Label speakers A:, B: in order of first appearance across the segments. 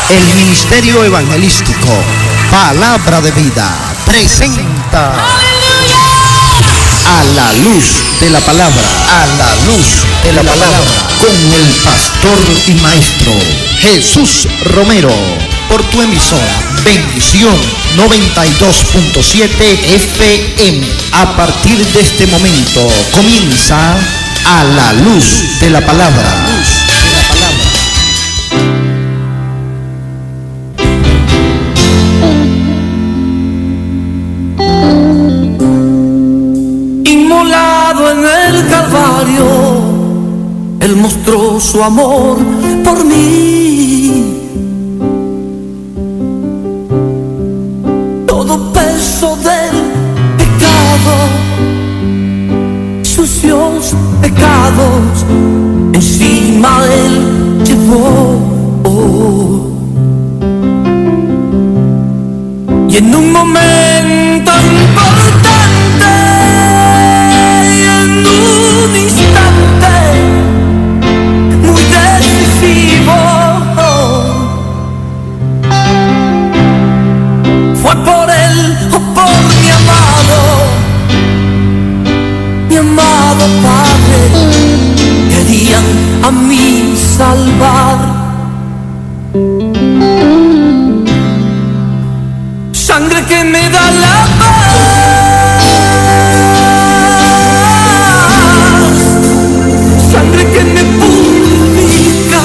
A: El Ministerio Evangelístico Palabra de Vida presenta A la Luz de la Palabra, a la Luz de la Palabra, con el pastor y maestro Jesús Romero, por tu emisora Bendición 92.7 FM. A partir de este momento comienza A la Luz de la Palabra.
B: Inmolado en el Calvario, Él mostró su amor por mí. Todo peso del pecado, sucios pecados, encima Él llevó. Y en un momento importante, y en un instante muy decisivo, fue por Él o por mi amado Padre. Querían a mí salvar. Sangre que me da la paz, sangre que me purifica,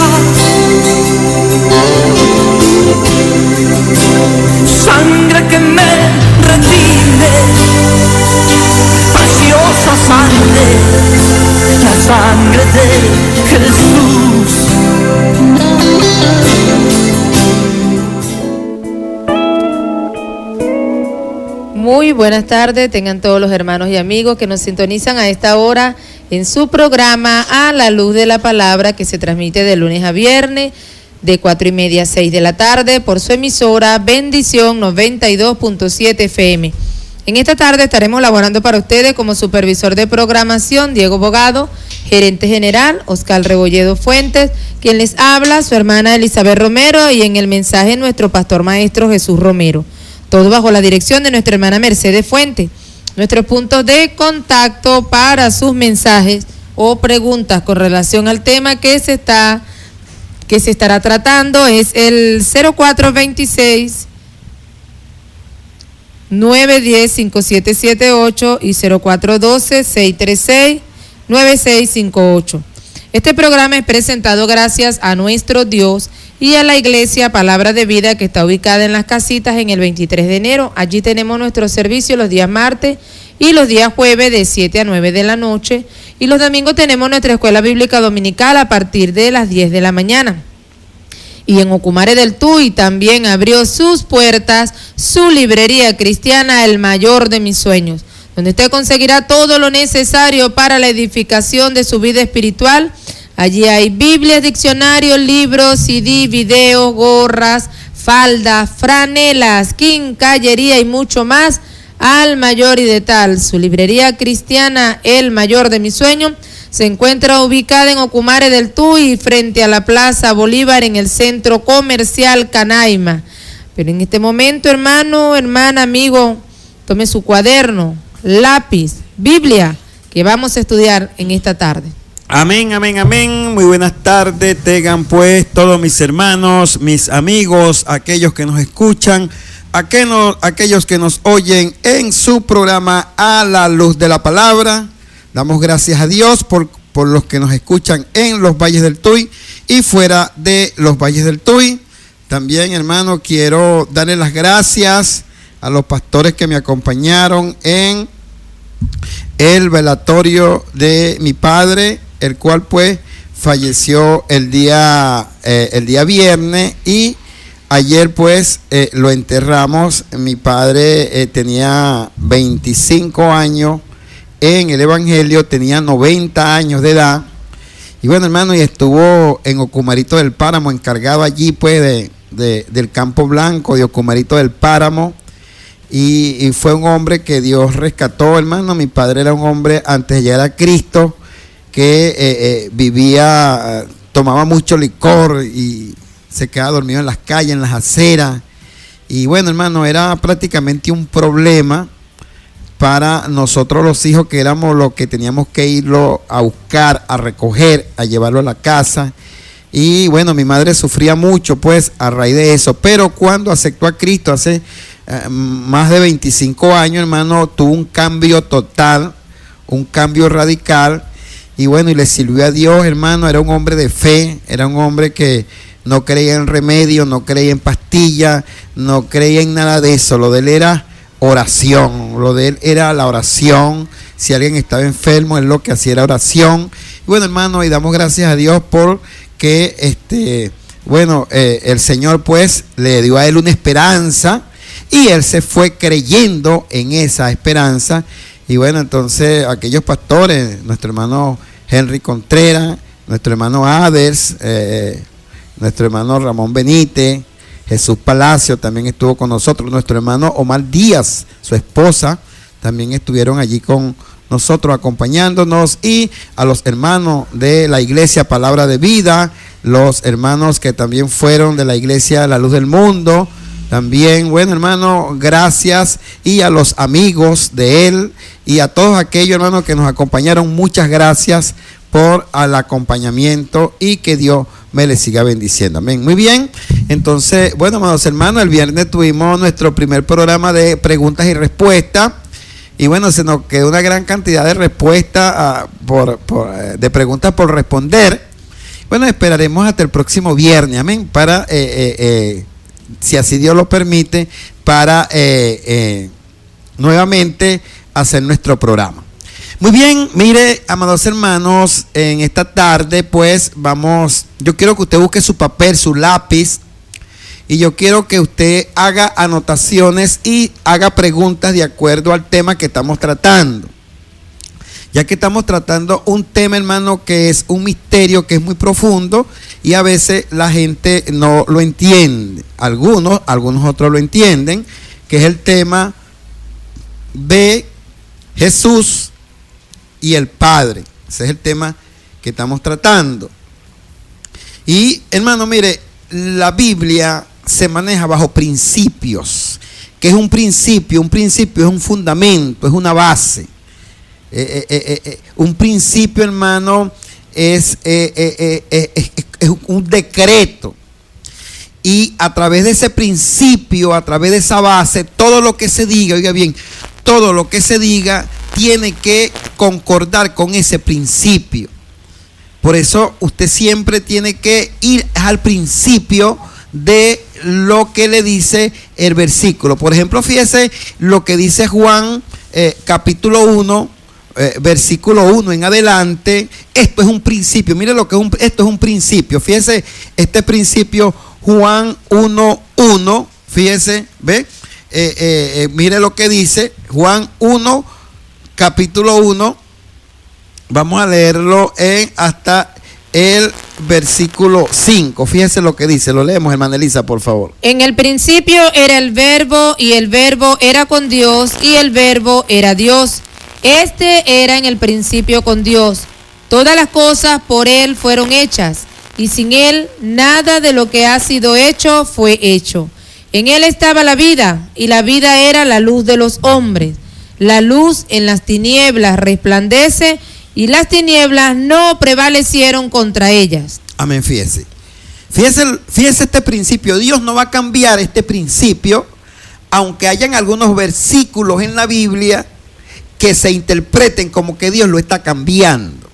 B: sangre que me redime, preciosa sangre, la sangre de Jesús.
C: Muy buenas tardes, tengan todos los hermanos y amigos que nos sintonizan a esta hora en su programa A la Luz de la Palabra, que se transmite de lunes a viernes de 4:30 a 6 de la tarde por su emisora Bendición 92.7 FM. En esta tarde estaremos laborando para ustedes como supervisor de programación Diego Bogado, gerente general Oscar Rebolledo Fuentes, quien les habla su hermana Elizabeth Romero, y en el mensaje nuestro pastor maestro Jesús Romero. Todo bajo la dirección de nuestra hermana Mercedes Fuentes. Nuestros puntos de contacto para sus mensajes o preguntas con relación al tema que se estará tratando es el 0426 910 5778 y 0412 636 9658. Este programa es presentado gracias a nuestro Dios y a la iglesia Palabra de Vida, que está ubicada en Las Casitas en el 23 de enero. Allí tenemos nuestro servicio los días martes y los días jueves de 7 a 9 de la noche. Y los domingos tenemos nuestra escuela bíblica dominical a partir de las 10 de la mañana. Y en Ocumare del Tuy también abrió sus puertas su librería cristiana El Mayor de Mis Sueños, donde usted conseguirá todo lo necesario para la edificación de su vida espiritual. Allí hay Biblias, diccionarios, libros, CD, videos, gorras, faldas, franelas, quincallería y mucho más al mayor y de tal. Su librería cristiana El Mayor de Mis Sueños se encuentra ubicada en Ocumare del Tuy, frente a la Plaza Bolívar, en el centro comercial Canaima. Pero en este momento, hermano, hermana, amigo, tome su cuaderno, lápiz, Biblia, que vamos a estudiar en esta tarde.
D: Amén, amén, amén. Muy buenas tardes, tengan pues todos mis hermanos, mis amigos, aquellos que nos escuchan, aquellos que nos oyen en su programa A la Luz de la Palabra. Damos gracias a Dios por los que nos escuchan en los valles del Tuy y fuera de los valles del Tuy. También, hermano, quiero darle las gracias a los pastores que me acompañaron en el velatorio de mi padre, el cual pues falleció el día viernes, y ayer pues lo enterramos. Mi padre tenía 25 años en el Evangelio, tenía 90 años de edad, y bueno, hermano, y estuvo en Ocumarito del Páramo, encargado allí pues del Campo Blanco de Ocumarito del Páramo. Y fue un hombre que Dios rescató, hermano. Mi padre era un hombre, antes de llegar a Cristo, que tomaba mucho licor y se quedaba dormido en las calles, en las aceras. Y bueno, hermano, era prácticamente un problema para nosotros los hijos, que éramos los que teníamos que irlo a buscar, a recoger, a llevarlo a la casa. Y bueno, mi madre sufría mucho pues a raíz de eso, pero cuando aceptó a Cristo hace más de 25 años, hermano, tuvo un cambio total, un cambio radical, y bueno, y le sirvió a Dios, hermano. Era un hombre de fe, era un hombre que no creía en remedio, no creía en pastillas, no creía en nada de eso. Lo de él era oración, lo de él era la oración. Si alguien estaba enfermo, él lo que hacía era oración. Y bueno, hermano, y damos gracias a Dios por que el Señor pues le dio a él una esperanza, y él se fue creyendo en esa esperanza. Y bueno, entonces aquellos pastores, nuestro hermano Henry Contreras, nuestro hermano Aders, nuestro hermano Ramón Benítez, Jesús Palacio también estuvo con nosotros, nuestro hermano Omar Díaz, su esposa, también estuvieron allí con nosotros acompañándonos, y a los hermanos de la iglesia Palabra de Vida, los hermanos que también fueron de la iglesia La Luz del Mundo, también, bueno, hermano, gracias, y a los amigos de él y a todos aquellos hermanos que nos acompañaron, muchas gracias por el acompañamiento, y que Dios me les siga bendiciendo. Amén. Muy bien. Entonces, bueno, amados hermanos, el viernes tuvimos nuestro primer programa de preguntas y respuestas. Y bueno, se nos quedó una gran cantidad de respuestas, de preguntas por responder. Bueno, esperaremos hasta el próximo viernes, amén, para, si así Dios lo permite, para nuevamente hacer nuestro programa. Muy bien, mire, amados hermanos, en esta tarde, pues yo quiero que usted busque su papel, su lápiz, y yo quiero que usted haga anotaciones y haga preguntas de acuerdo al tema que estamos tratando. Ya que estamos tratando un tema, hermano, que es un misterio, que es muy profundo, y a veces la gente no lo entiende. Algunos otros lo entienden, que es el tema de Jesús y el Padre. Ese es el tema que estamos tratando. Y, hermano, mire, la Biblia se maneja bajo principios. ¿Qué es un principio? Un principio es un fundamento, es una base. Un principio, hermano, es un decreto. Y a través de ese principio, a través de esa base, todo lo que se diga, oiga bien, todo lo que se diga tiene que concordar con ese principio. Por eso usted siempre tiene que ir al principio de lo que le dice el versículo. Por ejemplo, fíjese lo que dice Juan capítulo 1, versículo 1 en adelante. Esto es un principio. Mire lo que esto es un principio. Fíjese este principio, Juan 1:1. Fíjese, ve. Mire lo que dice Juan 1, capítulo 1. Vamos a leerlo hasta el versículo 5. Fíjese lo que dice. Lo leemos, hermana Elisa, por favor.
C: En el principio era el Verbo, y el Verbo era con Dios, y el Verbo era Dios. Este era en el principio con Dios. Todas las cosas por Él fueron hechas, y sin Él nada de lo que ha sido hecho fue hecho. En Él estaba la vida, y la vida era la luz de los hombres. La luz en las tinieblas resplandece, y las tinieblas no prevalecieron contra ellas.
D: Amén, fíjese. Fíjese este principio. Dios no va a cambiar este principio, aunque hayan algunos versículos en la Biblia que se interpreten como que Dios lo está cambiando.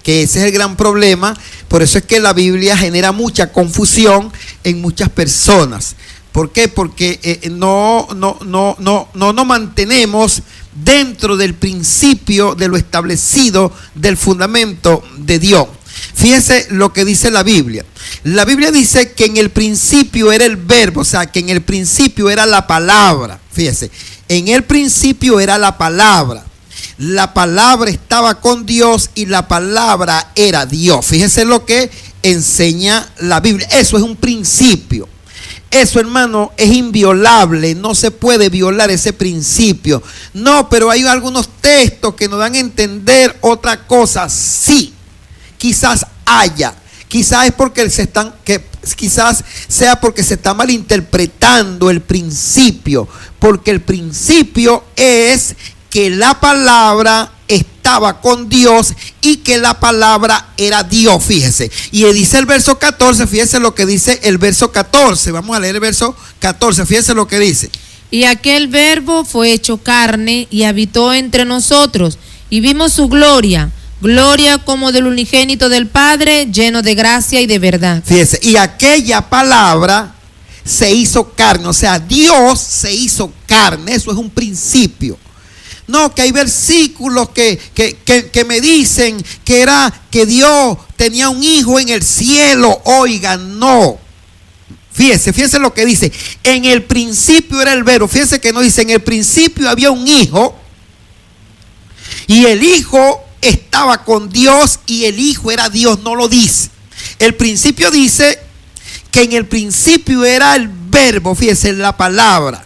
D: Que ese es el gran problema. Por eso es que la Biblia genera mucha confusión en muchas personas. ¿Por qué? Porque no nos mantenemos dentro del principio, de lo establecido, del fundamento de Dios. Fíjese lo que dice la Biblia. La Biblia dice que en el principio era el verbo, o sea, que en el principio era la palabra. Fíjese, en el principio era la palabra. La palabra estaba con Dios y la palabra era Dios. Fíjese lo que enseña la Biblia. Eso es un principio. Eso, hermano, es inviolable. No se puede violar ese principio. No, pero hay algunos textos que nos dan a entender otra cosa. Sí, quizás haya. Quizás es porque se quizás sea porque se está malinterpretando el principio, porque el principio es que la palabra estaba con Dios y que la palabra era Dios, fíjese. Y dice el verso 14, fíjese lo que dice el verso 14. Vamos a leer el verso 14, fíjese lo que dice.
C: Y aquel verbo fue hecho carne y habitó entre nosotros, y vimos su gloria, gloria como del unigénito del Padre, lleno de gracia y de verdad.
D: Fíjese, y aquella palabra se hizo carne, o sea, Dios se hizo carne, eso es un principio. No, que hay versículos que me dicen que Dios tenía un hijo en el cielo. Oigan, no. Fíjese lo que dice. En el principio era el verbo. Fíjese que no dice, en el principio había un hijo y el hijo estaba con Dios y el hijo era Dios. No lo dice. El principio dice que en el principio era el verbo. Fíjese, la palabra.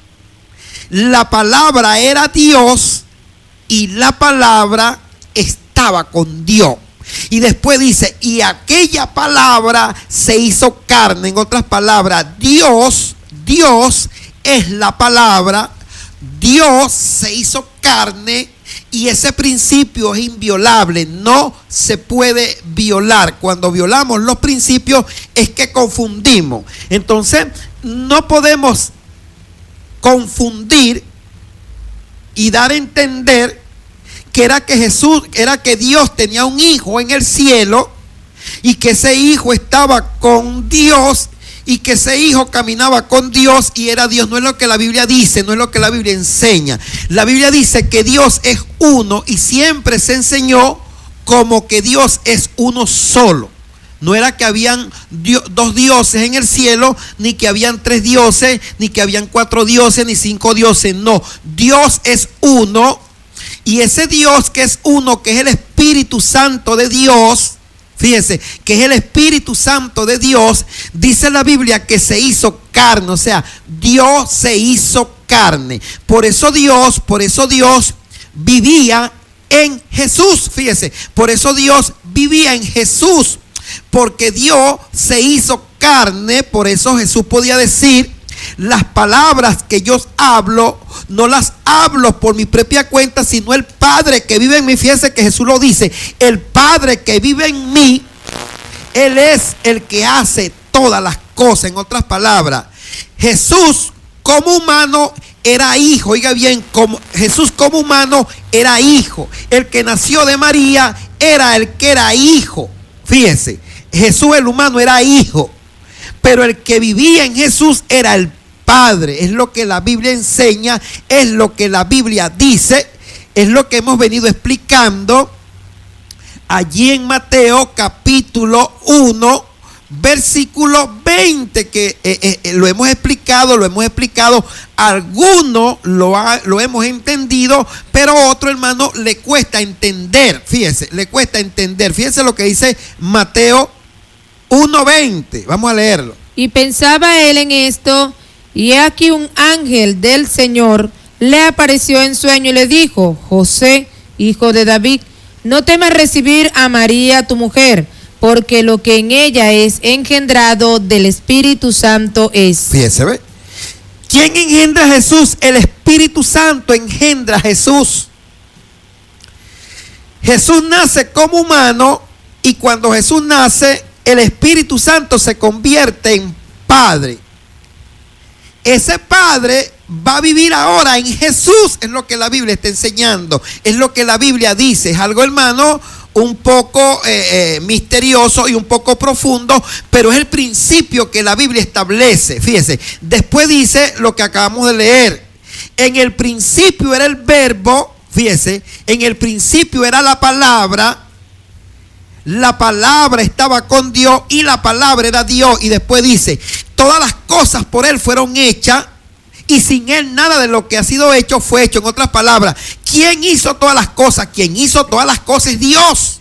D: La palabra era Dios. Y la palabra estaba con Dios. Y después dice, y aquella palabra se hizo carne. En otras palabras, Dios es la palabra. Dios se hizo carne. Y ese principio es inviolable. No se puede violar. Cuando violamos los principios es que confundimos. Entonces, no podemos confundir y dar a entender que era que Dios tenía un hijo en el cielo y que ese hijo estaba con Dios y que ese hijo caminaba con Dios y era Dios. No es lo que la Biblia dice, no es lo que la Biblia enseña. La Biblia dice que Dios es uno y siempre se enseñó como que Dios es uno solo. No era que habían dos dioses en el cielo, ni que habían 3 dioses, ni que habían 4 dioses, ni 5 dioses. No, Dios es uno. Y ese Dios que es uno, que es el Espíritu Santo de Dios, fíjense, que es el Espíritu Santo de Dios, dice la Biblia que se hizo carne, o sea, Dios se hizo carne. Por eso Dios vivía en Jesús, fíjense, por eso Dios vivía en Jesús, porque Dios se hizo carne. Por eso Jesús podía decir, las palabras que yo hablo, no las hablo por mi propia cuenta, sino el Padre que vive en mí. Fíjense que Jesús lo dice, el Padre que vive en mí, Él es el que hace todas las cosas. En otras palabras, Jesús como humano era hijo. Oiga bien, Jesús como humano era hijo. El que nació de María era el que era hijo. Fíjense, Jesús el humano era hijo, pero el que vivía en Jesús era el Padre. Es lo que la Biblia enseña, es lo que la Biblia dice, es lo que hemos venido explicando allí en Mateo capítulo 1, versículo 20, que lo hemos explicado, algunos lo hemos entendido, pero a otro hermano le cuesta entender. Fíjese lo que dice Mateo 1:20. Vamos a leerlo.
C: Y pensaba él en esto, y he aquí un ángel del Señor le apareció en sueño y le dijo: José, hijo de David, no temas recibir a María tu mujer, porque lo que en ella es engendrado del Espíritu Santo es.
D: Fíjese, ¿ve? ¿Quién engendra a Jesús? El Espíritu Santo engendra a Jesús. Jesús nace como humano, y cuando Jesús nace, el Espíritu Santo se convierte en Padre. Ese Padre va a vivir ahora en Jesús. Es lo que la Biblia está enseñando, es lo que la Biblia dice. Es algo, hermano, un poco misterioso y un poco profundo, pero es el principio que la Biblia establece. Fíjese, después dice lo que acabamos de leer: en el principio era el verbo. Fíjese, en el principio era la palabra estaba con Dios y la palabra era Dios. Y después dice: todas las cosas por Él fueron hechas y sin Él nada de lo que ha sido hecho fue hecho. En otras palabras, ¿quién hizo todas las cosas? Quien hizo todas las cosas es Dios.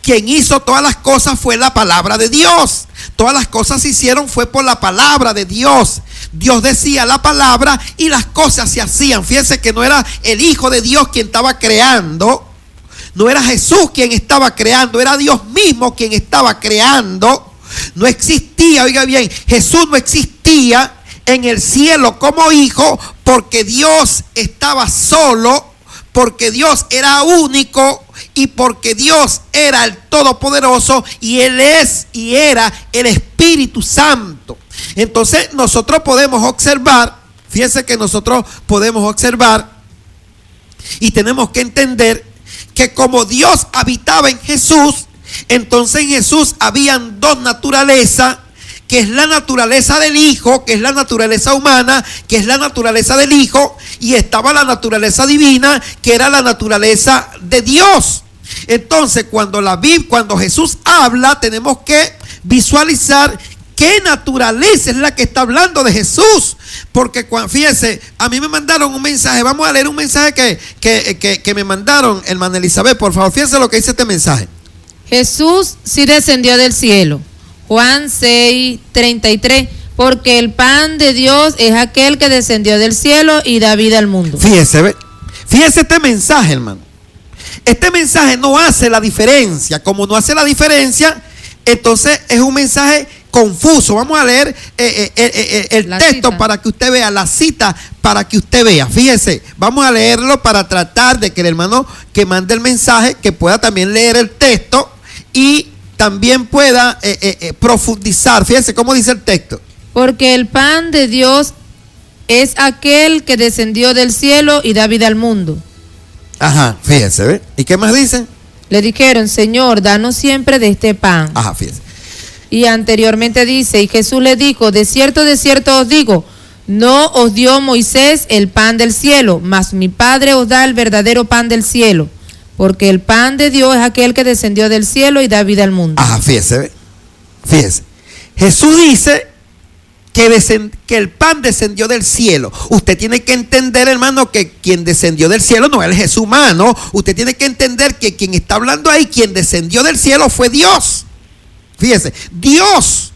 D: Quien hizo todas las cosas fue la palabra de Dios. Todas las cosas se hicieron fue por la palabra de Dios. Dios decía la palabra y las cosas se hacían. Fíjense que no era el Hijo de Dios quien estaba creando, no era Jesús quien estaba creando, era Dios mismo quien estaba creando. No existía, oiga bien, Jesús no existía en el cielo como hijo porque Dios estaba solo, porque Dios era único y porque Dios era el Todopoderoso y Él es y era el Espíritu Santo. Entonces nosotros podemos observar, fíjense que nosotros podemos observar y tenemos que entender que como Dios habitaba en Jesús, entonces en Jesús habían dos naturalezas, que es la naturaleza del Hijo, que es la naturaleza humana, que es la naturaleza del Hijo, y estaba la naturaleza divina, que era la naturaleza de Dios. Entonces, cuando Jesús habla, tenemos que visualizar qué naturaleza es la que está hablando de Jesús. Porque fíjense, a mí me mandaron un mensaje. Vamos a leer un mensaje que me mandaron, hermana Elizabeth, por favor. Fíjense lo que dice este mensaje.
C: Jesús sí descendió del cielo. Juan 6:33, porque el pan de Dios es aquel que descendió del cielo y da vida al mundo.
D: Fíjese este mensaje, hermano. Este mensaje no hace la diferencia. Como no hace la diferencia, entonces es un mensaje confuso. Vamos a leer el texto para que usted vea, la cita para que usted vea. Fíjese, vamos a leerlo para tratar de que el hermano que mande el mensaje, que pueda también leer el texto y también pueda profundizar. Fíjense cómo dice el texto.
C: Porque el pan de Dios es aquel que descendió del cielo y da vida al mundo.
D: Ajá, fíjense, ¿ve? ¿Y qué más dice?
C: Le dijeron, Señor, danos siempre de este pan.
D: Ajá, fíjense.
C: Y anteriormente dice, y Jesús le dijo, de cierto os digo, no os dio Moisés el pan del cielo, mas mi Padre os da el verdadero pan del cielo. Porque el pan de Dios es aquel que descendió del cielo y da vida al mundo.
D: Ajá, fíjese, ¿ve? Fíjese. Jesús dice que el pan descendió del cielo. Usted tiene que entender, hermano, que quien descendió del cielo no es el Jesús humano. Usted tiene que entender que quien está hablando ahí, quien descendió del cielo fue Dios. Fíjese, Dios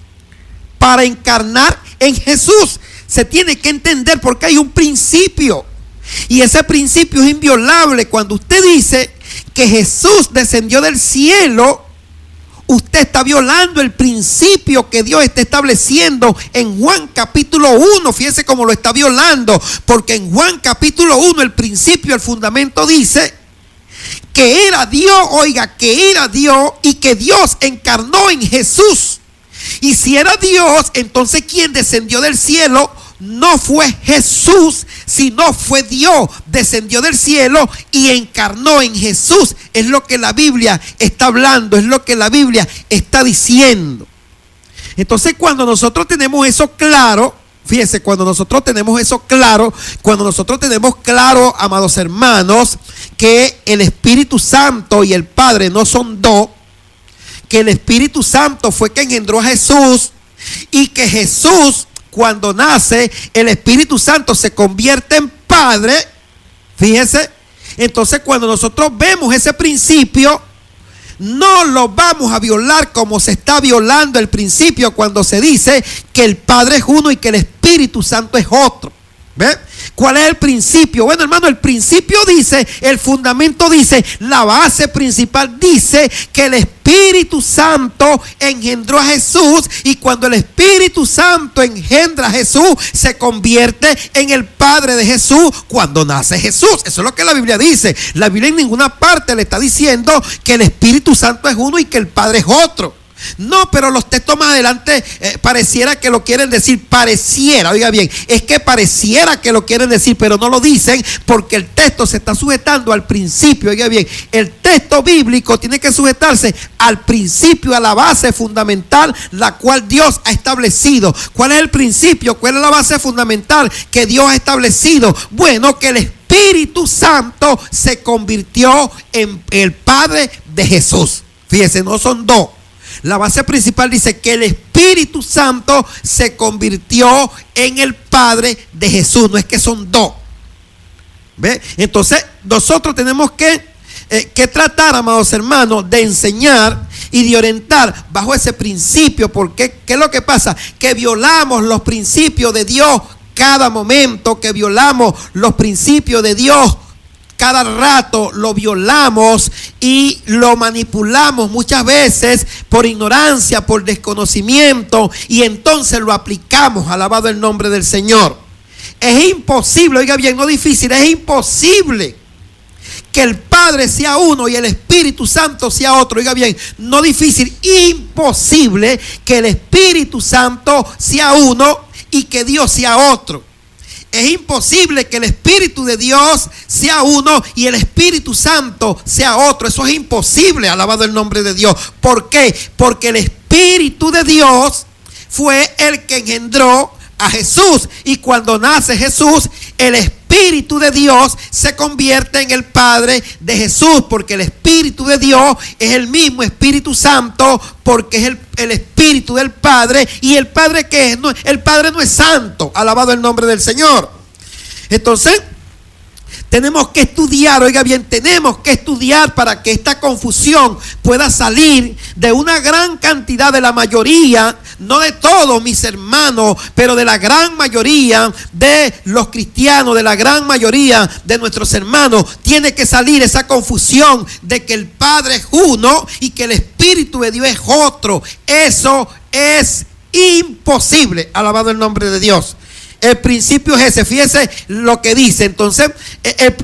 D: para encarnar en Jesús se tiene que entender porque hay un principio. Y ese principio es inviolable. Cuando usted dice que Jesús descendió del cielo, usted está violando el principio que Dios está estableciendo en Juan capítulo 1. Fíjese cómo lo está violando, porque en Juan capítulo 1 el principio, el fundamento dice que era Dios, oiga, que era Dios y que Dios encarnó en Jesús. Y si era Dios, entonces quien descendió del cielo no fue Jesús, sino fue Dios. Descendió del cielo y encarnó en Jesús. Es lo que la Biblia está hablando, es lo que la Biblia está diciendo. Entonces, cuando nosotros tenemos eso claro, fíjense, cuando nosotros tenemos claro, amados hermanos, que el Espíritu Santo y el Padre no son dos, que el Espíritu Santo fue quien engendró a Jesús y que Jesús, cuando nace, el Espíritu Santo se convierte en Padre. Fíjense, entonces cuando nosotros vemos ese principio, no lo vamos a violar como se está violando el principio cuando se dice que el Padre es uno y que el Espíritu Santo es otro. ¿Ve? ¿Cuál es el principio? Bueno, hermano, el principio dice, el fundamento dice, la base principal dice que el Espíritu Santo engendró a Jesús, y cuando el Espíritu Santo engendra a Jesús, se convierte en el Padre de Jesús cuando nace Jesús. Eso es lo que la Biblia dice. La Biblia en ninguna parte le está diciendo que el Espíritu Santo es uno y que el Padre es otro. No, pero los textos más adelante pareciera que lo quieren decir, pareciera, oiga bien, es que pareciera que lo quieren decir, pero no lo dicen porque el texto se está sujetando al principio, oiga bien, el texto bíblico tiene que sujetarse al principio, a la base fundamental, la cual Dios ha establecido. ¿Cuál es el principio? ¿Cuál es la base fundamental que Dios ha establecido? Bueno, que el Espíritu Santo se convirtió en el Padre de Jesús. Fíjense, no son dos. La base principal dice que el Espíritu Santo se convirtió en el Padre de Jesús. No es que son dos. ¿Ve? Entonces nosotros tenemos que tratar, amados hermanos, de enseñar y de orientar bajo ese principio. Porque ¿qué es lo que pasa? Que violamos los principios de Dios cada momento, que violamos los principios de Dios cada rato lo violamos y lo manipulamos muchas veces por ignorancia, por desconocimiento, y entonces lo aplicamos. Alabado el nombre del Señor. Es imposible, oiga bien, no difícil, es imposible que el Padre sea uno y el Espíritu Santo sea otro. Oiga bien, no difícil, imposible que el Espíritu Santo sea uno y que Dios sea otro. Es imposible que el Espíritu de Dios sea uno y el Espíritu Santo sea otro. Eso es imposible, alabado el nombre de Dios. ¿Por qué? Porque el Espíritu de Dios fue el que engendró a Jesús. Y cuando nace Jesús, el Espíritu de Dios se convierte en el Padre de Jesús, porque el Espíritu de Dios es el mismo Espíritu Santo, porque es el Espíritu del Padre. Y el Padre, ¿qué es? No, el Padre no es santo. Alabado el nombre del Señor. Entonces, tenemos que estudiar, oiga bien, tenemos que estudiar para que esta confusión pueda salir de una gran cantidad, de la mayoría, no de todos mis hermanos, pero de la gran mayoría de los cristianos, de la gran mayoría de nuestros hermanos. Tiene que salir esa confusión de que el Padre es uno y que el Espíritu de Dios es otro. Eso es imposible, alabado el nombre de Dios. El principio es ese, fíjese lo que dice. Entonces,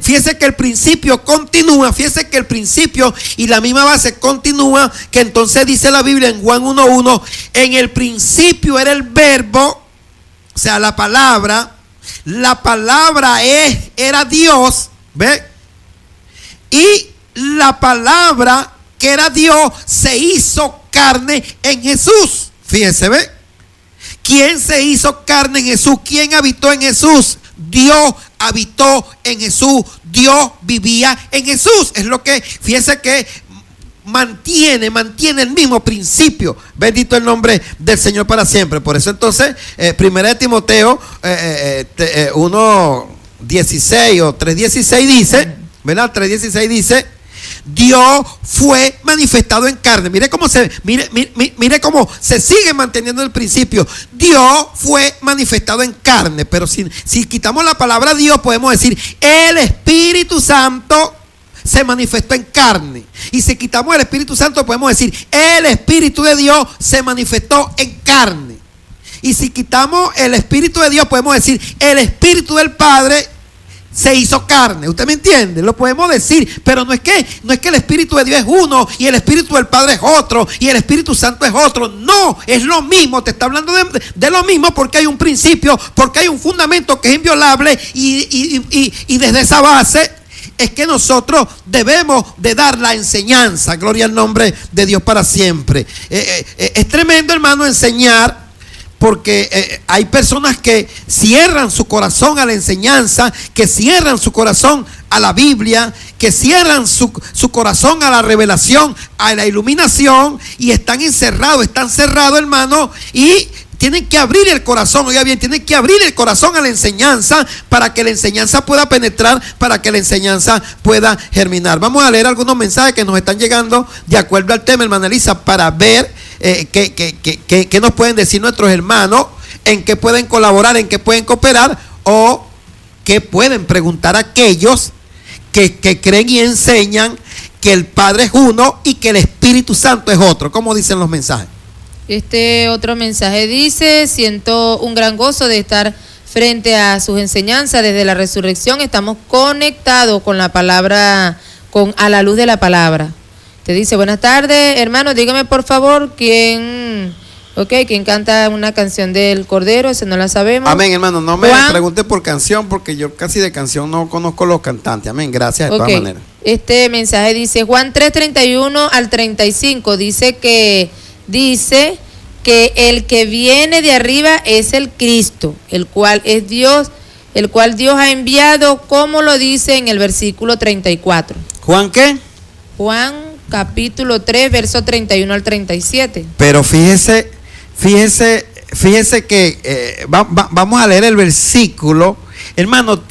D: fíjese que el principio continúa, fíjese que el principio y la misma base continúa, que entonces dice la Biblia en Juan 1:1, en el principio era el verbo, o sea, la palabra era Dios, ¿ve? Y la palabra que era Dios se hizo carne en Jesús, fíjese, ¿ve? ¿Quién se hizo carne en Jesús? ¿Quién habitó en Jesús? Dios habitó en Jesús. Dios vivía en Jesús. Es lo que, fíjense que mantiene el mismo principio. Bendito el nombre del Señor para siempre. Por eso entonces, 1 Timoteo 1:16 o 3:16 dice, ¿verdad? 3:16 dice, Dios fue manifestado en carne. Mire cómo se sigue manteniendo el principio. Dios fue manifestado en carne. Pero si quitamos la palabra Dios, podemos decir el Espíritu Santo se manifestó en carne. Y si quitamos el Espíritu Santo, podemos decir el Espíritu de Dios se manifestó en carne. Y si quitamos el Espíritu de Dios, podemos decir el Espíritu del Padre se hizo carne. ¿Usted me entiende? Lo podemos decir, pero no es que el Espíritu de Dios es uno y el Espíritu del Padre es otro y el Espíritu Santo es otro. No, es lo mismo. Te está hablando de lo mismo, porque hay un principio, porque hay un fundamento que es inviolable, y desde esa base es que nosotros debemos de dar la enseñanza. Gloria al nombre de Dios para siempre. Es tremendo, hermano, enseñar, porque hay personas que cierran su corazón a la enseñanza, que cierran su corazón a la Biblia, que cierran su corazón a la revelación, a la iluminación, y están encerrados, hermano, y tienen que abrir el corazón. Oiga bien, tienen que abrir el corazón a la enseñanza para que la enseñanza pueda penetrar, para que la enseñanza pueda germinar. Vamos a leer algunos mensajes que nos están llegando de acuerdo al tema, hermana Elisa, para ver qué nos pueden decir nuestros hermanos, en qué pueden colaborar, en qué pueden cooperar, o qué pueden preguntar a aquellos que creen y enseñan que el Padre es uno y que el Espíritu Santo es otro. ¿Cómo dicen los mensajes?
C: Este otro mensaje dice: siento un gran gozo de estar frente a sus enseñanzas desde la resurrección. Estamos conectados con la palabra, a la luz de la palabra. Te dice: buenas tardes, hermano, dígame por favor quién canta una canción del Cordero. Ese no la sabemos.
D: Amén, hermano, no me pregunte por canción, porque yo casi de canción no conozco los cantantes. Amén, gracias de todas maneras.
C: Este mensaje dice Juan 3:31 al 35, dice que el que viene de arriba es el Cristo, el cual es Dios, el cual Dios ha enviado, como lo dice en el versículo 34.
D: ¿Juan qué?
C: Juan capítulo 3, verso 31 al 37.
D: Pero fíjese que vamos a leer el versículo. Hermano,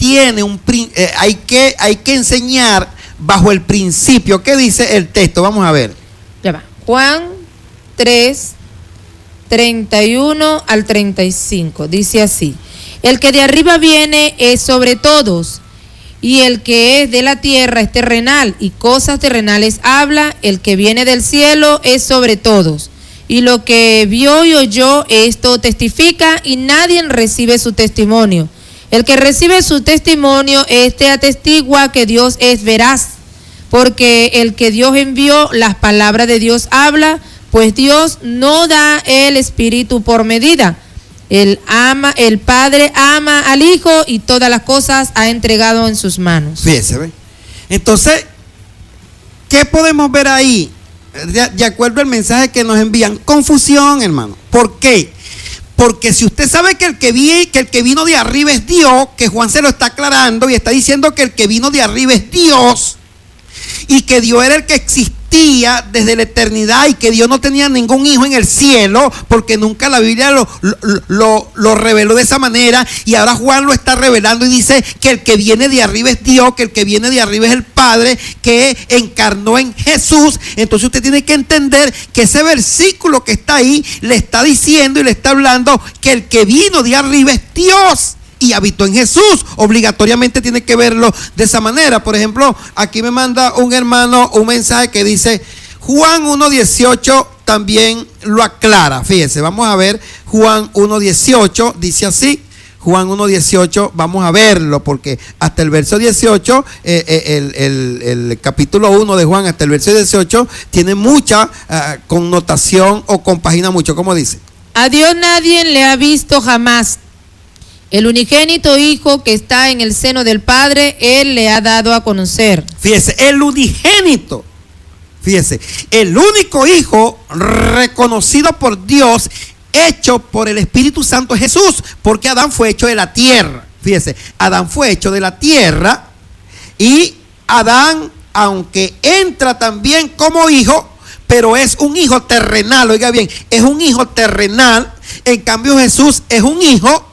D: hay que enseñar bajo el principio. ¿Qué dice el texto? Vamos a ver.
C: Ya va. Juan 3, 31 al 35. Dice así: el que de arriba viene es sobre todos. Y el que es de la tierra es terrenal, y cosas terrenales habla. El que viene del cielo es sobre todos. Y lo que vio y oyó, esto testifica, y nadie recibe su testimonio. El que recibe su testimonio, atestigua que Dios es veraz, porque el que Dios envió, las palabras de Dios habla, pues Dios no da el Espíritu por medida. El Padre ama al Hijo y todas las cosas ha entregado en sus manos.
D: Fíjese, ¿ve? Entonces, ¿qué podemos ver ahí? De acuerdo al mensaje que nos envían, confusión, hermano. ¿Por qué? Porque si usted sabe que el que vino de arriba es Dios, que Juan se lo está aclarando y está diciendo que el que vino de arriba es Dios, y que Dios era el que existía desde la eternidad, y que Dios no tenía ningún hijo en el cielo, porque nunca la Biblia lo reveló de esa manera, y ahora Juan lo está revelando y dice que el que viene de arriba es Dios, que el que viene de arriba es el Padre, que encarnó en Jesús. Entonces usted tiene que entender que ese versículo que está ahí le está diciendo y le está hablando que el que vino de arriba es Dios y habitó en Jesús. Obligatoriamente tiene que verlo de esa manera. Por ejemplo, aquí me manda un hermano un mensaje que dice Juan 1:18 también lo aclara. Fíjense, vamos a ver Juan 1:18, dice así. Juan 1:18, vamos a verlo, porque hasta el verso 18, el capítulo 1 de Juan hasta el verso 18 tiene mucha connotación o compagina mucho. ¿Cómo dice?
C: A Dios nadie le ha visto jamás. El unigénito Hijo que está en el seno del Padre, Él le ha dado a conocer.
D: Fíjese, el unigénito, fíjese, el único Hijo reconocido por Dios, hecho por el Espíritu Santo es Jesús, porque Adán fue hecho de la tierra. Fíjese, Adán fue hecho de la tierra, y Adán, aunque entra también como hijo, pero es un hijo terrenal. Oiga bien, es un hijo terrenal. En cambio Jesús es un hijo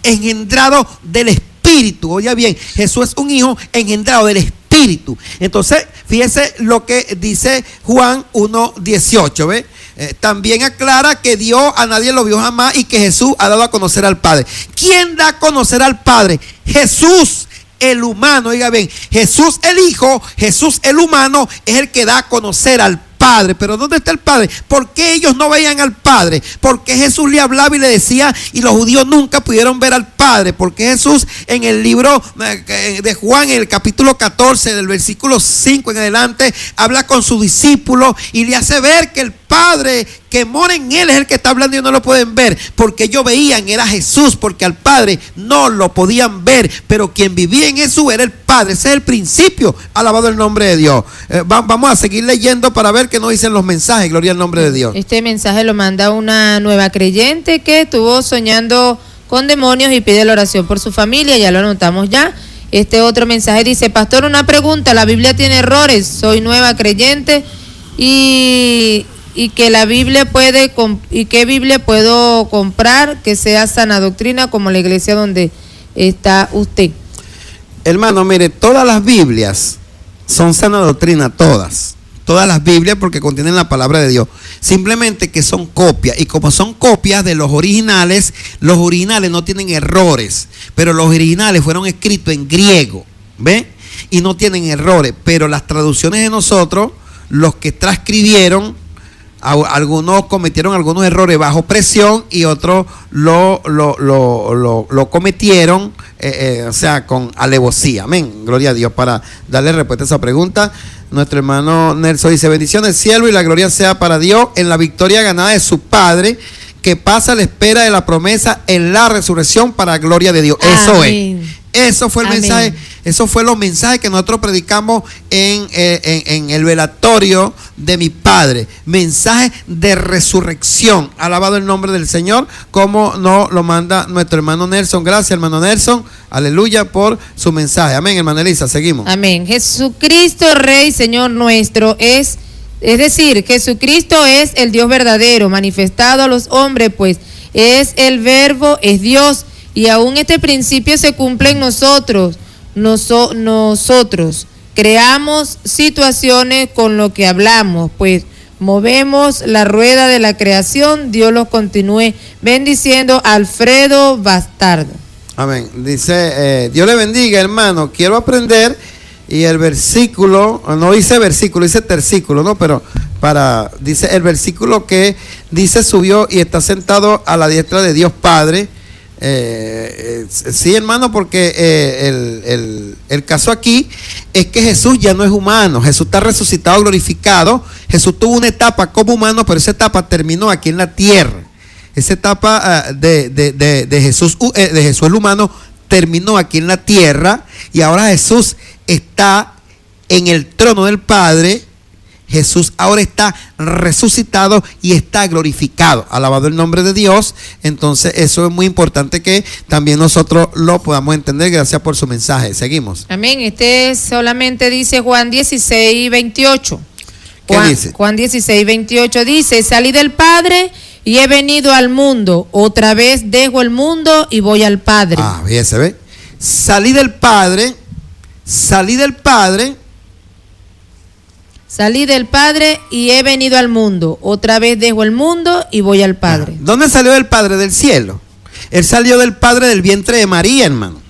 D: engendrado del Espíritu. Oiga bien, Jesús es un hijo engendrado del Espíritu. Entonces, fíjese lo que dice Juan 1:18, ¿ve? También aclara que Dios a nadie lo vio jamás y que Jesús ha dado a conocer al Padre. ¿Quién da a conocer al Padre? Jesús, el humano. Oiga bien, Jesús el Hijo, Jesús el humano es el que da a conocer al Padre. Pero ¿dónde está el Padre? ¿Por qué ellos no veían al Padre? Porque Jesús le hablaba y le decía, y los judíos nunca pudieron ver al Padre. Porque Jesús en el libro de Juan, en el capítulo 14, del versículo 5 en adelante, habla con sus discípulos y le hace ver que el Padre que mora en él es el que está hablando y no lo pueden ver, porque ellos veían era Jesús, porque al Padre no lo podían ver, pero quien vivía en Jesús era el Padre. Ese es el principio. Alabado el nombre de Dios. Vamos a seguir leyendo para ver qué nos dicen los mensajes. Gloria al nombre de Dios.
C: Este mensaje lo manda una nueva creyente que estuvo soñando con demonios y pide la oración por su familia. Ya lo anotamos ya. Este otro mensaje dice: pastor, una pregunta, la Biblia tiene errores, soy nueva creyente y que la Biblia puede y qué Biblia puedo comprar que sea sana doctrina como la iglesia donde está usted.
D: Hermano, mire, todas las Biblias son sana doctrina, todas las Biblias, porque contienen la palabra de Dios. Simplemente que son copias, y como son copias de los originales no tienen errores, pero los originales fueron escritos en griego, ¿ve? Y no tienen errores, pero las traducciones de nosotros, los que transcribieron, algunos cometieron algunos errores bajo presión y otros lo cometieron, o sea, con alevosía. Amén. Gloria a Dios. Para darle respuesta a esa pregunta, nuestro hermano Nelson dice: bendiciones del cielo y la gloria sea para Dios en la victoria ganada de su Padre, que pasa a la espera de la promesa en la resurrección para gloria de Dios. Eso
C: Amén.
D: es. Eso fue el
C: Amén.
D: mensaje, eso fue los mensajes que nosotros predicamos en el velatorio de mi padre. Mensaje de resurrección. Alabado el nombre del Señor, como nos lo manda nuestro hermano Nelson. Gracias, hermano Nelson. Aleluya por su mensaje. Amén, hermana Elisa. Seguimos.
C: Amén. Jesucristo, Rey, Señor nuestro, es decir, Jesucristo es el Dios verdadero, manifestado a los hombres, pues es el Verbo, es Dios. Y aún este principio se cumple en nosotros. Nosotros creamos situaciones con lo que hablamos, pues movemos la rueda de la creación. Dios los continúe bendiciendo. Alfredo Bastardo.
D: Amén. Dice, Dios le bendiga, hermano. Quiero aprender. Y el versículo, no dice versículo, dice tercículo, ¿no? Pero dice el versículo que dice subió y está sentado a la diestra de Dios Padre. Sí, hermano, porque el caso aquí es que Jesús ya no es humano. Jesús está resucitado, glorificado. Jesús tuvo una etapa como humano, pero esa etapa terminó aquí en la tierra. Esa etapa de Jesús el humano terminó aquí en la tierra, y ahora Jesús está en el trono del Padre. Jesús ahora está resucitado y está glorificado. Alabado el nombre de Dios. Entonces eso es muy importante que también nosotros lo podamos entender. Gracias por su mensaje. Seguimos.
C: Amén. Este solamente dice Juan 16, 28.
D: ¿Qué dice?
C: Juan 16, 28 dice: salí del Padre y he venido al mundo. Otra vez dejo el mundo y voy al Padre.
D: Ah, bien, se ve. Salí del Padre. Salí del Padre
C: y he venido al mundo. Otra vez dejo el mundo y voy al Padre.
D: ¿Dónde salió del Padre? Del cielo. Él salió del Padre del vientre de María, hermano.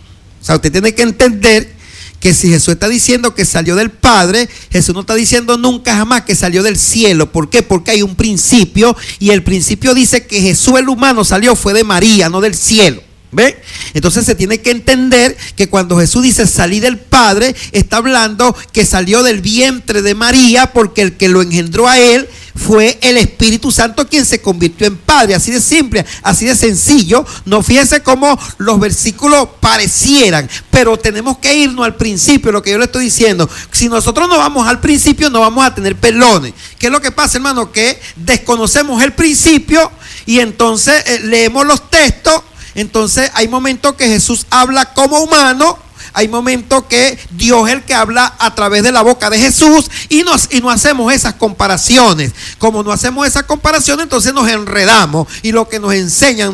D: O sea, usted tiene que entender que si Jesús está diciendo que salió del Padre, Jesús no está diciendo nunca jamás que salió del cielo. ¿Por qué? Porque hay un principio, y el principio dice que Jesús el humano salió fue de María, no del cielo. ¿Ve? Entonces se tiene que entender que cuando Jesús dice salí del Padre, está hablando que salió del vientre de María, porque el que lo engendró a él fue el Espíritu Santo quien se convirtió en Padre. Así de simple, así de sencillo. No fíjense cómo los versículos parecieran, pero tenemos que irnos al principio, lo que yo le estoy diciendo. Si nosotros no vamos al principio, no vamos a tener pelones. ¿Qué es lo que pasa, hermano? Que desconocemos el principio y entonces leemos los textos. Entonces hay momentos que Jesús habla como humano, hay momentos que Dios es el que habla a través de la boca de Jesús, y no hacemos esas comparaciones. Como no hacemos esas comparaciones, entonces nos enredamos, y lo que nos enseñan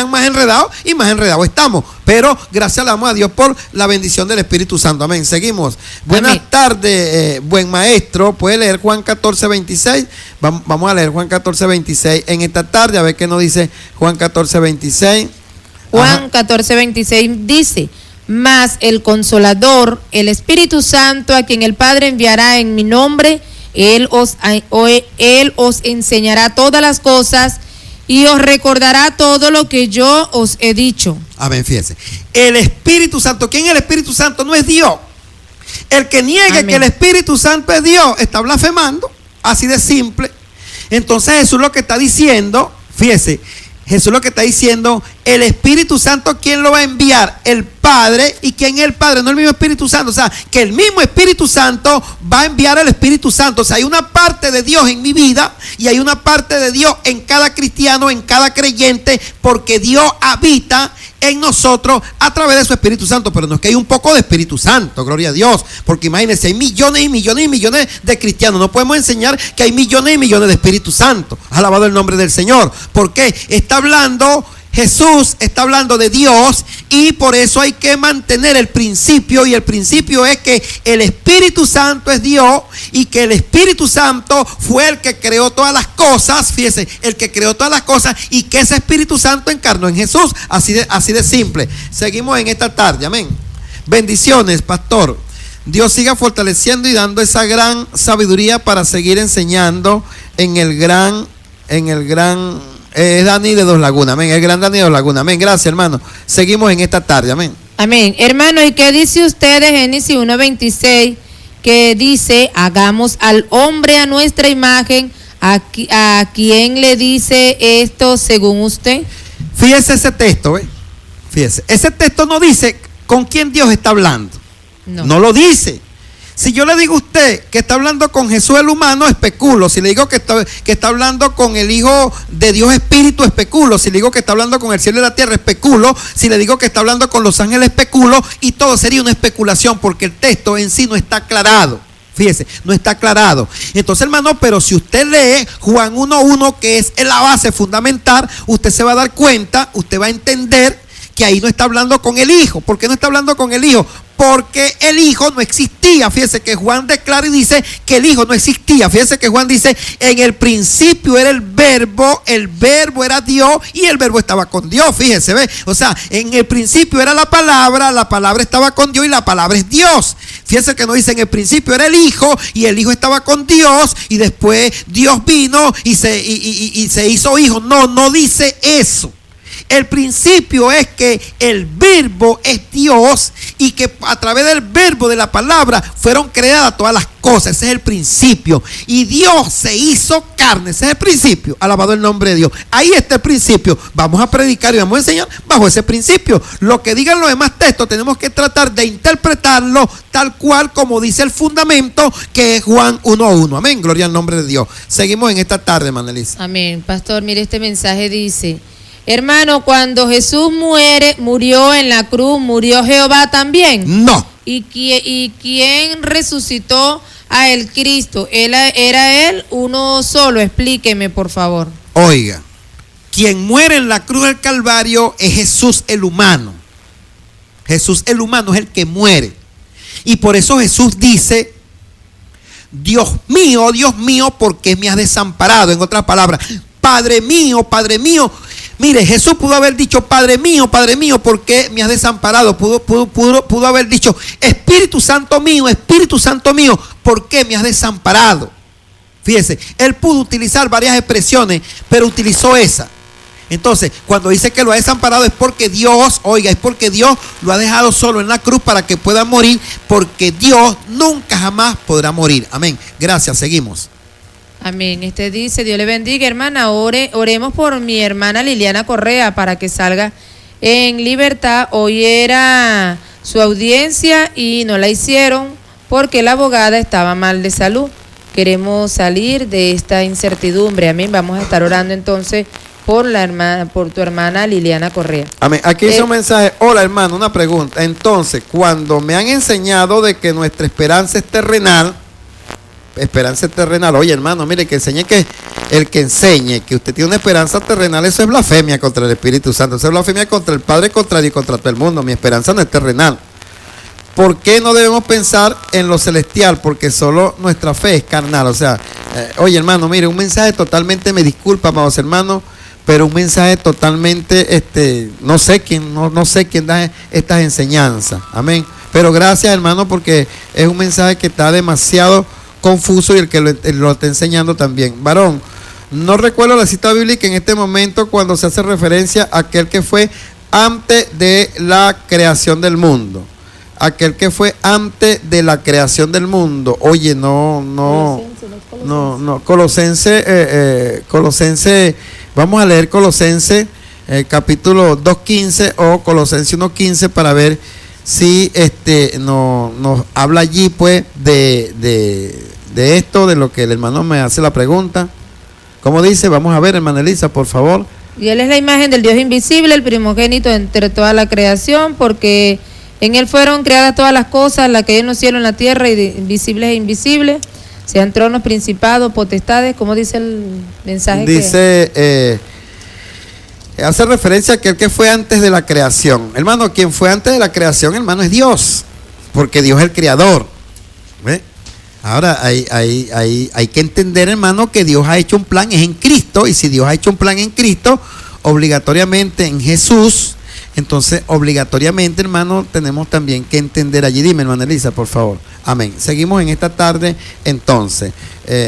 D: más enredados y más enredados estamos. Pero gracias le damos a Dios por la bendición del Espíritu Santo. Amén. Seguimos. Buenas tardes, buen maestro. ¿Puede leer Juan 14, 26? Vamos a leer Juan 14, 26 en esta tarde, a ver qué nos dice Juan 14, 26.
C: Juan 14, 26 dice: mas el Consolador, el Espíritu Santo, a quien el Padre enviará en mi nombre, Él os enseñará todas las cosas y os recordará todo lo que yo os he dicho.
D: Amén, fíjense. El Espíritu Santo, ¿quién es el Espíritu Santo? No es Dios. El que niegue Amén. Que el Espíritu Santo es Dios está blasfemando, así de simple. Entonces Jesús lo que está diciendo, fíjese, Jesús lo que está diciendo, el Espíritu Santo, ¿quién lo va a enviar? El Padre. ¿Y quién es el Padre? No el mismo Espíritu Santo. O sea, que el mismo Espíritu Santo va a enviar al Espíritu Santo. O sea, hay una parte de Dios en mi vida y hay una parte de Dios en cada cristiano, en cada creyente, porque Dios habita en nosotros a través de su Espíritu Santo. Pero no es que hay un poco de Espíritu Santo, gloria a Dios, porque imagínense, hay millones y millones y millones de cristianos. No podemos enseñar que hay millones y millones de Espíritu Santo. Alabado el nombre del Señor. ¿Por qué? Está hablando Jesús, está hablando de Dios, y por eso hay que mantener el principio, y el principio es que el Espíritu Santo es Dios y que el Espíritu Santo fue el que creó todas las cosas. Fíjese, el que creó todas las cosas, y que ese Espíritu Santo encarnó en Jesús. Así de simple. Seguimos en esta tarde. Amén. Bendiciones, pastor. Dios siga fortaleciendo y dando esa gran sabiduría para seguir enseñando en el gran Dani de Dos Lagunas. Amén. El gran Dani de Dos Lagunas. Amén. Gracias, hermano. Seguimos en esta tarde. Amén.
C: Amén. Hermano, ¿y qué dice usted de Génesis 1:26? Que dice: hagamos al hombre a nuestra imagen. ¿A quién le dice esto según usted?
D: Fíjese ese texto, ¿eh? Fíjese. Ese texto no dice con quién Dios está hablando. No lo dice. Si yo le digo a usted que está hablando con Jesús el humano, especulo. Si le digo que está hablando con el Hijo de Dios Espíritu, especulo. Si le digo que está hablando con el cielo y la tierra, especulo. Si le digo que está hablando con los ángeles, especulo. Y todo sería una especulación, porque el texto en sí no está aclarado. Fíjese, no está aclarado. Entonces, hermano, pero si usted lee Juan 1:1, que es la base fundamental, usted se va a dar cuenta, usted va a entender que ahí no está hablando con el Hijo. ¿Por qué no está hablando con el Hijo?
A: porque el Hijo no existía. Fíjese que Juan declara y dice que el Hijo no existía. Fíjese que Juan dice, en el principio era el verbo era Dios y el verbo estaba con Dios. Fíjese, ¿ve? O sea, en el principio era la palabra estaba con Dios y la palabra es Dios. Fíjese que no dice en el principio era el Hijo y el Hijo estaba con Dios y después Dios vino y se hizo Hijo. No dice eso. El principio es que el verbo es Dios y que a través del verbo de la palabra fueron creadas todas las cosas. Ese es el principio. Y Dios se hizo carne. Ese es el principio. Alabado el nombre de Dios. Ahí está el principio. Vamos a predicar y vamos a enseñar bajo ese principio. Lo que digan los demás textos tenemos que tratar de interpretarlo tal cual como dice el fundamento, que es Juan 1:1. Amén. Gloria al nombre de Dios. Seguimos en esta tarde, Manelisa.
C: Amén. Pastor, mire, este mensaje dice: hermano, cuando Jesús murió en la cruz, ¿murió Jehová también?
A: No.
C: ¿Y quién resucitó a el Cristo? ¿Era él uno solo? Explíqueme, por favor.
A: Oiga, quien muere en la cruz del Calvario es Jesús el humano. Jesús el humano es el que muere. Y por eso Jesús dice: Dios mío, ¿por qué me has desamparado? En otras palabras, Padre mío. Mire, Jesús pudo haber dicho: Padre mío, ¿por qué me has desamparado? Pudo haber dicho: Espíritu Santo mío, ¿por qué me has desamparado? Fíjese, él pudo utilizar varias expresiones, pero utilizó esa. Entonces, cuando dice que lo ha desamparado es porque Dios lo ha dejado solo en la cruz para que pueda morir, porque Dios nunca jamás podrá morir. Amén. Gracias, seguimos.
C: Amén. Dice: Dios le bendiga, hermana. Oremos por mi hermana Liliana Correa para que salga en libertad. Hoy era su audiencia y no la hicieron porque la abogada estaba mal de salud. Queremos salir de esta incertidumbre. Amén. Vamos a estar orando entonces por tu hermana Liliana Correa.
D: Amén. Aquí hizo un mensaje: hola hermano, una pregunta. Entonces, cuando me han enseñado de que nuestra esperanza es terrenal, oye hermano, mire, que enseñe que el que enseñe que usted tiene una esperanza terrenal, eso es blasfemia contra el Espíritu Santo, eso es blasfemia contra el Padre, contra Dios, contra todo el mundo. Mi esperanza no es terrenal. ¿Por qué no debemos pensar en lo celestial? Porque solo nuestra fe es carnal. O sea, oye hermano, mire, un mensaje totalmente, me disculpa, amados hermanos, pero un mensaje totalmente, no sé quién da estas enseñanzas. Amén. Pero gracias hermano, porque es un mensaje que está demasiado confuso y el que lo está enseñando también. Varón, no recuerdo la cita bíblica en este momento cuando se hace referencia a aquel que fue antes de la creación del mundo. Aquel que fue antes de la creación del mundo. Oye, Colosense, vamos a leer Colosense capítulo 2:15 o Colosense 1:15 para ver si nos habla allí pues de esto, de lo que el hermano me hace la pregunta. ¿Cómo dice? Vamos a ver, hermana Elisa, por favor.
C: Y él es la imagen del Dios invisible, el primogénito entre toda la creación, porque en él fueron creadas todas las cosas, las que hay en los cielos, en la tierra, visibles e invisibles, sean tronos, principados, potestades. ¿Cómo dice el mensaje?
D: Dice, hace referencia a aquel que fue antes de la creación. Hermano, quien fue antes de la creación, hermano, es Dios, porque Dios es el creador. ¿Ve? Ahora hay que entender, hermano, que Dios ha hecho un plan, es en Cristo, y si Dios ha hecho un plan en Cristo, obligatoriamente en Jesús, entonces obligatoriamente, hermano, tenemos también que entender allí. Dime, hermana Elisa, por favor. Amén. Seguimos en esta tarde, entonces.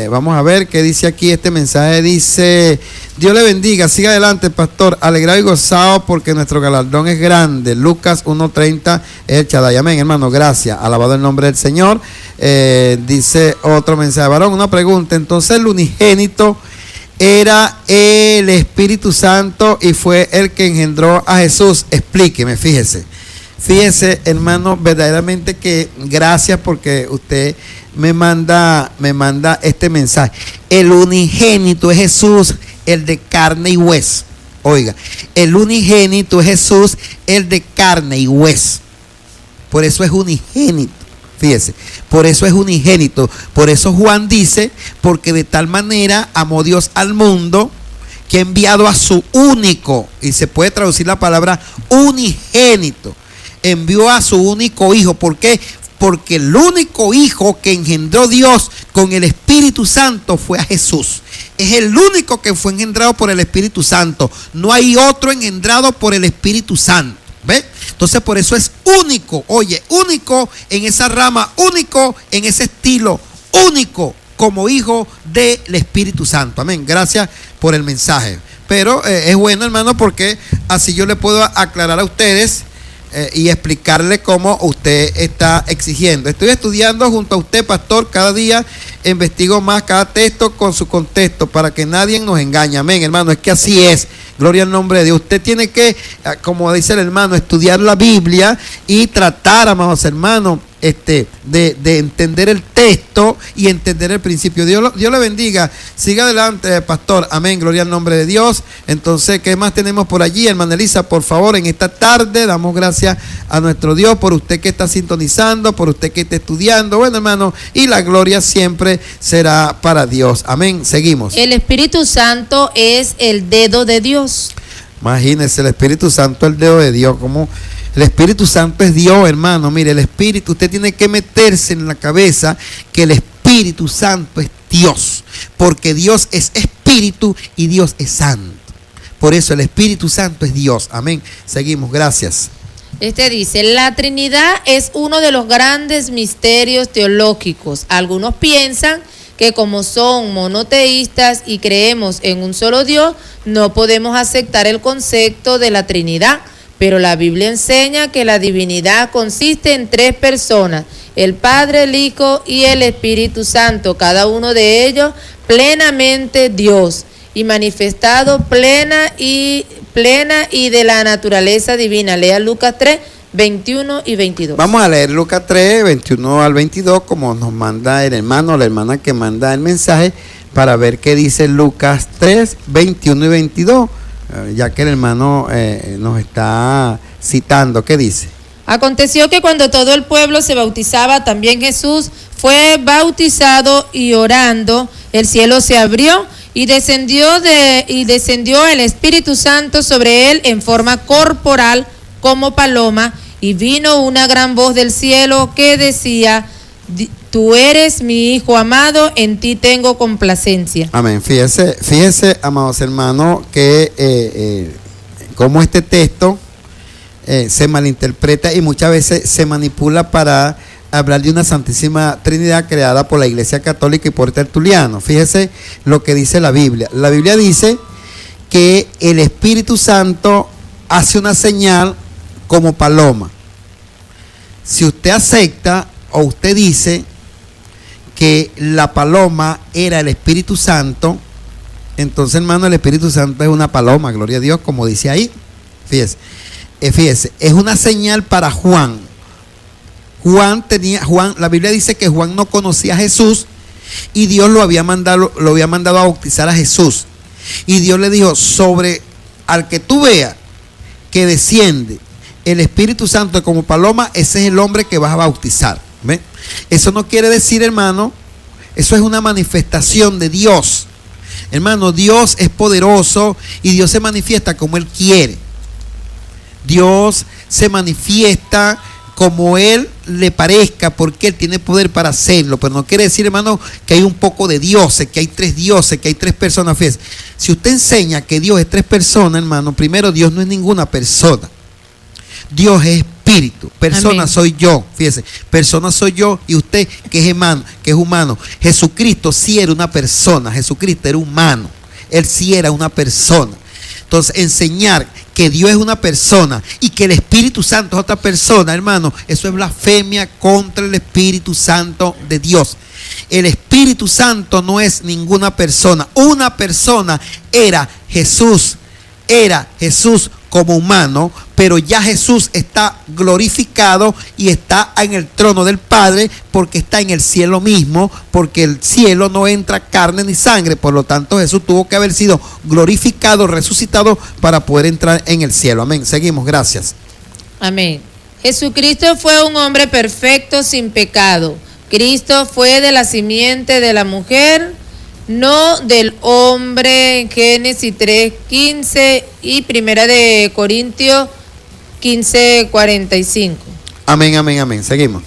D: Vamos a ver qué dice aquí este mensaje. Dice: Dios le bendiga, siga adelante, pastor. Alegrado y gozado porque nuestro galardón es grande. Lucas 1:30 es el Shaddai. Amén, hermano, gracias. Alabado el nombre del Señor. Dice otro mensaje. Varón, una pregunta. Entonces el unigénito era el Espíritu Santo y fue el que engendró a Jesús. Explíqueme, fíjese, hermano, verdaderamente que gracias porque usted me manda este mensaje. El unigénito es Jesús, el de carne y hueso. Oiga, el unigénito es Jesús, el de carne y hueso. Por eso es unigénito. Fíjese, por eso es unigénito. Por eso Juan dice: porque de tal manera amó Dios al mundo que ha enviado a su único, y se puede traducir la palabra unigénito. envió a su único hijo. ¿Por qué? Porque el único hijo que engendró Dios con el Espíritu Santo fue a Jesús. Es el único que fue engendrado por el Espíritu Santo. No hay otro engendrado por el Espíritu Santo. ¿Ve? Entonces por eso es único. Oye, único en esa rama, único en ese estilo, único como hijo del Espíritu Santo. Amén. Gracias por el mensaje. Pero es bueno, hermano, porque así yo le puedo aclarar a ustedes y explicarle cómo usted está exigiendo. Estoy estudiando junto a usted, pastor, cada día investigo más cada texto con su contexto para que nadie nos engañe. Amén, hermano, es que así es. Gloria al nombre de Dios. Usted tiene que, como dice el hermano, estudiar la Biblia y tratar, amados hermanos, de entender el texto y entender el principio. Dios le bendiga. Siga adelante, pastor. Amén. Gloria al nombre de Dios. Entonces, ¿qué más tenemos por allí? Hermana Elisa, por favor, en esta tarde damos gracias a nuestro Dios por usted que está sintonizando, por usted que está estudiando. Bueno, hermano, y la gloria siempre será para Dios. Amén. Seguimos.
C: El Espíritu Santo es el dedo de Dios.
D: Imagínense, el Espíritu Santo, el dedo de Dios. Como el Espíritu Santo es Dios, hermano. Mire, el Espíritu, usted tiene que meterse en la cabeza que el Espíritu Santo es Dios, porque Dios es Espíritu y Dios es Santo. Por eso el Espíritu Santo es Dios. Amén. Seguimos, gracias.
C: Dice, la Trinidad es uno de los grandes misterios teológicos. Algunos piensan que como son monoteístas y creemos en un solo Dios, no podemos aceptar el concepto de la Trinidad. Pero la Biblia enseña que la divinidad consiste en 3 personas, el Padre, el Hijo y el Espíritu Santo, cada uno de ellos plenamente Dios y manifestado plena y de la naturaleza divina. Lea Lucas 3, 21 y 22. Vamos a leer Lucas 3, 21 al 22, como nos manda el hermano o la hermana que manda el mensaje, para ver qué dice Lucas 3, 21 y 22. Ya que el hermano nos está citando, ¿qué dice? Aconteció que cuando todo el pueblo se bautizaba, también Jesús fue bautizado, y orando, el cielo se abrió y descendió el Espíritu Santo sobre él en forma corporal como paloma, y vino una gran voz del cielo que decía: tú eres mi Hijo amado, en ti tengo complacencia. Amén. Fíjese, amados hermanos, que como este texto se malinterpreta y muchas veces se manipula para hablar de una Santísima Trinidad creada por la Iglesia Católica y por Tertuliano. Fíjese lo que dice la Biblia. La Biblia dice que el Espíritu Santo hace una señal como paloma. Si usted acepta o usted dice que la paloma era el Espíritu Santo, entonces, hermano, el Espíritu Santo es una paloma, gloria a Dios, como dice ahí. Fíjese, es una señal para Juan. La Biblia dice que Juan no conocía a Jesús y Dios lo había mandado a bautizar a Jesús. Y Dios le dijo: sobre al que tú veas que desciende el Espíritu Santo como paloma, ese es el hombre que vas a bautizar. ¿Ven? Eso no quiere decir, hermano, eso es una manifestación de Dios. Hermano, Dios es poderoso y Dios se manifiesta como Él quiere. Dios se manifiesta como Él le parezca, porque Él tiene poder para hacerlo. Pero no quiere decir, hermano, que hay un poco de dioses, que hay 3 dioses, que hay 3 personas. Fíjese, si usted enseña que Dios es 3 personas, hermano, primero, Dios no es ninguna persona. Dios es espíritu. Persona Amén. Soy yo. Fíjese, persona soy yo y usted que es humano. Jesucristo sí era una persona. Jesucristo era humano. Él sí era una persona. Entonces, enseñar que Dios es una persona y que el Espíritu Santo es otra persona, hermano, eso es blasfemia contra el Espíritu Santo de Dios. El Espíritu Santo no es ninguna persona. Una persona era Jesús como humano, pero ya Jesús está glorificado y está en el trono del Padre, porque está en el cielo mismo, porque el cielo no entra carne ni sangre. Por lo tanto, Jesús tuvo que haber sido glorificado, resucitado, para poder entrar en el cielo. Amén. Seguimos, gracias. Amén. Jesucristo fue un hombre perfecto, sin pecado. Cristo fue de la simiente de la mujer, no del hombre. En Génesis 3:15 y 1 Corintios 15:45.
D: Amén, amén, amén. Seguimos.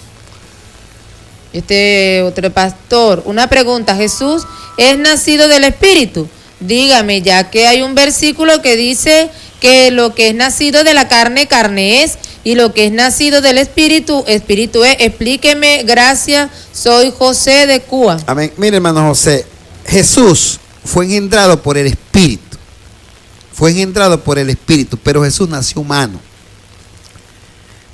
C: Otro pastor, una pregunta: ¿Jesús es nacido del Espíritu? Dígame, ya que hay un versículo que dice que lo que es nacido de la carne, carne es, y lo que es nacido del Espíritu, Espíritu es. Explíqueme, gracias, soy José de Cuba.
D: Amén. Mire, hermano José, Jesús fue engendrado por el Espíritu. Fue engendrado por el Espíritu, pero Jesús nació humano.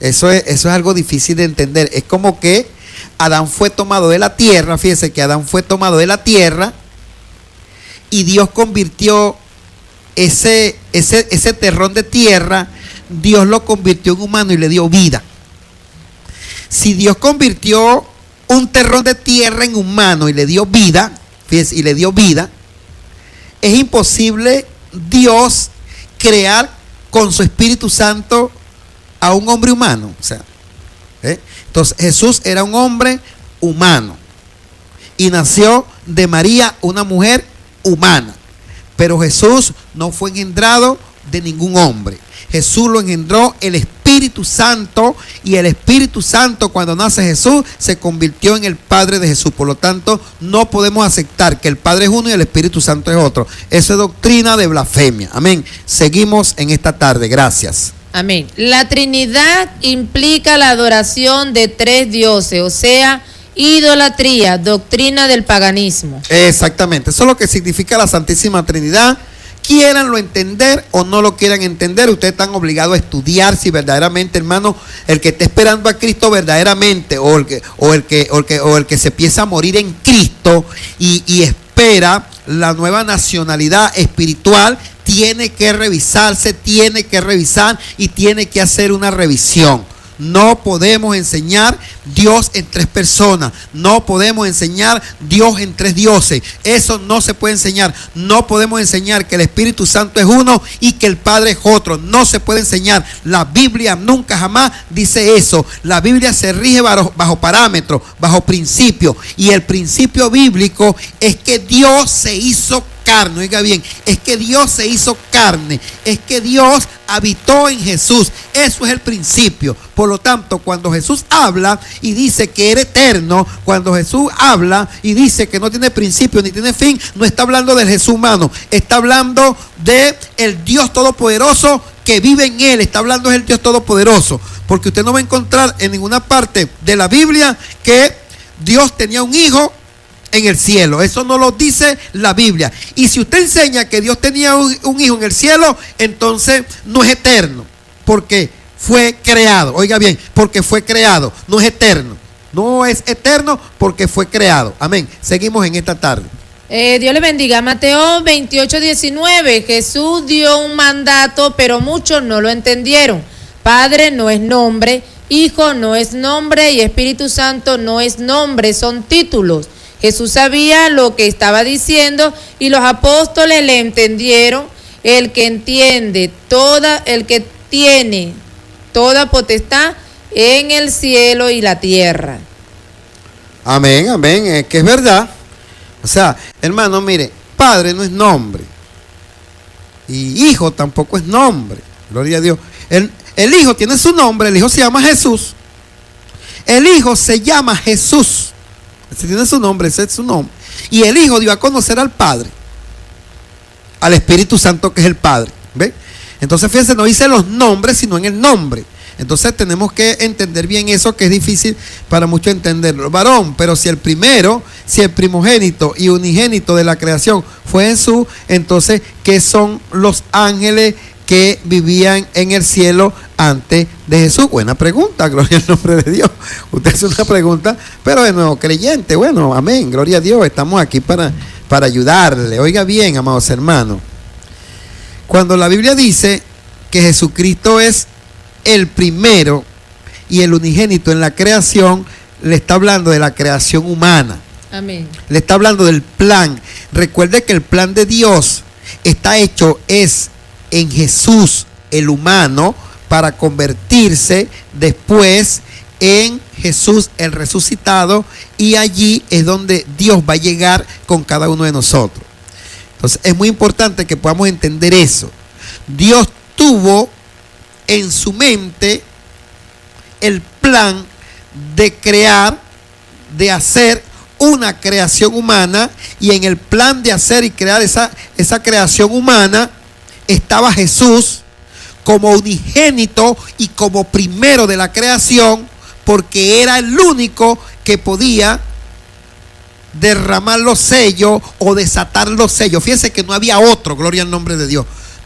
D: Eso es algo difícil de entender. Es como que Adán fue tomado de la tierra. Fíjese que Adán fue tomado de la tierra y Dios convirtió ese terrón de tierra, Dios lo convirtió en humano y le dio vida. Si Dios convirtió un terrón de tierra en humano y le dio vida, fíjese, y le dio vida, es imposible Dios crear con su Espíritu Santo a un hombre humano. O sea, entonces Jesús era un hombre humano y nació de María, una mujer humana, pero Jesús no fue engendrado de ningún hombre. Jesús lo engendró el Espíritu Santo, y el Espíritu Santo, cuando nace Jesús, se convirtió en el Padre de Jesús. Por lo tanto, no podemos aceptar que el Padre es uno y el Espíritu Santo es otro. Eso es doctrina de blasfemia. Amén. Seguimos en esta tarde. Gracias.
C: Amén. La Trinidad implica la adoración de tres dioses, o sea, idolatría, doctrina del paganismo.
D: Exactamente. Eso es lo que significa la Santísima Trinidad. Quieranlo entender o no lo quieran entender, ustedes están obligados a estudiar si verdaderamente, hermano, el que está esperando a Cristo verdaderamente, o el que se empieza a morir en Cristo y espera la nueva nacionalidad espiritual, tiene que revisarse, tiene que revisar y tiene que hacer una revisión. No podemos enseñar Dios en tres personas. No podemos enseñar Dios en tres dioses. Eso no se puede enseñar. No podemos enseñar que el Espíritu Santo es uno y que el Padre es otro. No se puede enseñar. La Biblia nunca jamás dice eso. La Biblia se rige bajo parámetros, bajo principios. Y el principio bíblico es que Dios se hizo carne. Oiga bien, es que Dios se hizo carne, es que Dios habitó en Jesús. Eso es el principio. Por lo tanto, cuando Jesús habla y dice que era eterno, cuando Jesús habla y dice que no tiene principio ni tiene fin, no está hablando del Jesús humano, está hablando de el Dios todopoderoso que vive en él. Está hablando del Dios todopoderoso, porque usted no va a encontrar en ninguna parte de la Biblia que Dios tenía un hijo en el cielo. Eso no lo dice la Biblia. Y si usted enseña que Dios tenía un hijo en el cielo, entonces no es eterno, porque fue creado. Oiga bien, porque fue creado, no es eterno. No es eterno porque fue creado. Amén. Seguimos en esta tarde.
C: Dios le bendiga. Mateo 28:19. Jesús dio un mandato, pero muchos no lo entendieron. Padre no es nombre, Hijo no es nombre y Espíritu Santo no es nombre, son títulos. Jesús sabía lo que estaba diciendo y los apóstoles le entendieron. El que entiende el que tiene toda potestad en el cielo y la tierra.
D: Amén, amén, es que es verdad. O sea, hermano, mire, Padre no es nombre y Hijo tampoco es nombre. Gloria a Dios. El Hijo tiene su nombre, el Hijo se llama Jesús. El Hijo se llama Jesús. Ese tiene su nombre, ese es su nombre. Y el Hijo dio a conocer al Padre, al Espíritu Santo, que es el Padre. ¿Ve? Entonces, fíjense, no dice los nombres, sino en el nombre. Entonces tenemos que entender bien eso, que es difícil para muchos entenderlo. Varón, pero si el primogénito y unigénito de la creación fue Jesús, entonces, ¿qué son los ángeles que vivían en el cielo antes de Jesús? Buena pregunta, gloria al nombre de Dios. Usted hace una pregunta, pero de nuevo creyente. Bueno, amén, gloria a Dios. Estamos aquí para ayudarle. Oiga bien, amados hermanos, cuando la Biblia dice que Jesucristo es el primero y el unigénito en la creación, le está hablando de la creación humana.
C: Amén.
D: Le está hablando del plan. Recuerde que el plan de Dios está hecho en Jesús, el humano, para convertirse después en Jesús, el resucitado, y allí es donde Dios va a llegar con cada uno de nosotros. Entonces es muy importante que podamos entender eso. Dios tuvo en su mente el plan de crear, de hacer una creación humana, y en el plan de hacer y crear esa creación humana estaba Jesús como unigénito y como primero de la creación, porque era el único que podía derramar los sellos o desatar los sellos. Fíjense que no había otro, gloria al nombre de Dios.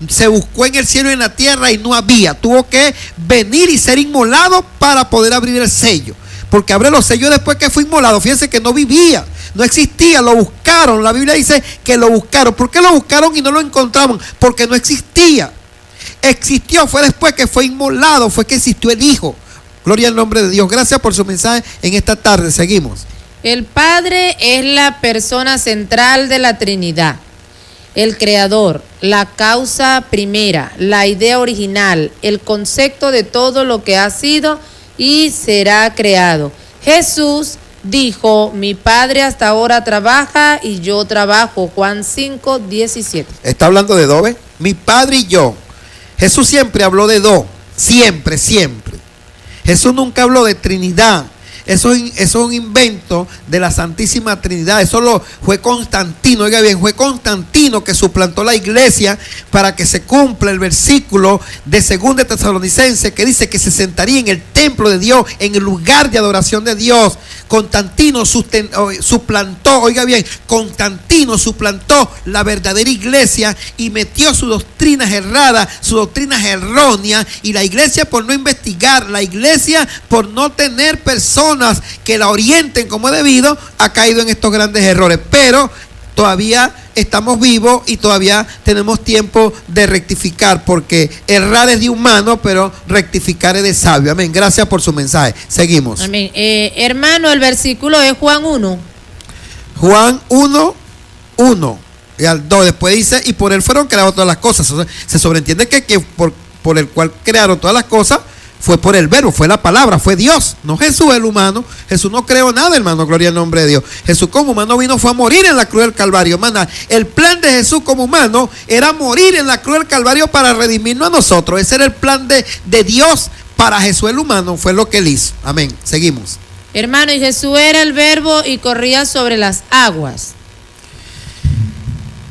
D: Se buscó en el cielo y en la tierra y no había. Tuvo que venir y ser inmolado para poder abrir el sello, porque abre los sellos después que fue inmolado. Fíjense que no vivía, no existía, lo buscaron. La Biblia dice que lo buscaron. ¿Por qué lo buscaron y no lo encontraron? Porque no existía. Existió, fue después que fue inmolado, fue que existió el Hijo. Gloria al nombre de Dios. Gracias por su mensaje en esta tarde. Seguimos.
C: El Padre es la persona central de la Trinidad, el creador, la causa primera, la idea original, el concepto de todo lo que ha sido y será creado. Jesús dijo: mi Padre hasta ahora trabaja y yo trabajo. Juan 5:17.
D: Está hablando de dos, ¿ves? Mi Padre y yo. Jesús siempre habló de dos, siempre. Jesús nunca habló de Trinidad. Eso es un invento de la Santísima Trinidad. Eso fue Constantino, oiga bien, fue Constantino que suplantó la iglesia para que se cumpla el versículo de 2 de Tesalonicenses que dice que se sentaría en el templo de Dios, en el lugar de adoración de Dios. Constantino suplantó, oiga bien, Constantino suplantó la verdadera iglesia y metió sus doctrinas erradas, sus doctrinas erróneas, y la iglesia, por no investigar, la iglesia por no tener personas que la orienten como debido, ha caído en estos grandes errores. Pero todavía estamos vivos y todavía tenemos tiempo de rectificar, porque errar es de humano, pero rectificar es de sabio. Amén. Gracias por su mensaje. Seguimos.
C: Amén. Hermano, el versículo es Juan 1.
D: Juan 1:1 y al 2. Después dice: y por él fueron creadas todas las cosas. O sea, se sobreentiende que por el cual crearon todas las cosas fue por el verbo, fue la palabra, fue Dios, no Jesús el humano. Jesús no creó nada, hermano, gloria al nombre de Dios. Jesús como humano vino, fue a morir en la cruz del Calvario, hermano. El plan de Jesús como humano era morir en la cruz del Calvario para redimirnos a nosotros. Ese era el plan de Dios para Jesús el humano, fue lo que él hizo. Amén. Seguimos.
C: Hermano, y Jesús era el verbo y corría sobre las aguas.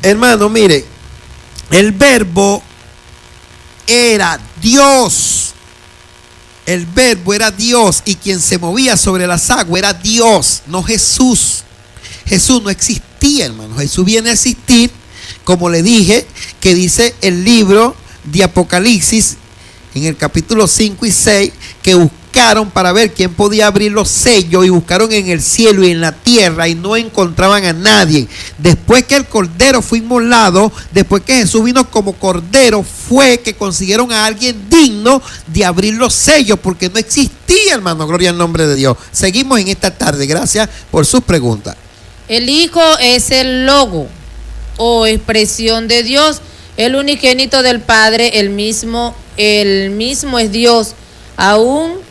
D: Hermano, mire, el verbo era Dios. El verbo era Dios, y quien se movía sobre las aguas era Dios, no Jesús. Jesús no existía, hermano. Jesús viene a existir, como le dije, que dice el libro de Apocalipsis, en el capítulo 5 y 6, que buscaron para ver quién podía abrir los sellos, y buscaron en el cielo y en la tierra y no encontraban a nadie. Después que el cordero fue inmolado, después que Jesús vino como cordero, fue que consiguieron a alguien digno de abrir los sellos, porque no existía, hermano, gloria al nombre de Dios. Seguimos en esta tarde. Gracias por sus preguntas.
C: El Hijo es el logo o expresión de Dios, el unigénito del Padre, el mismo es Dios. Aún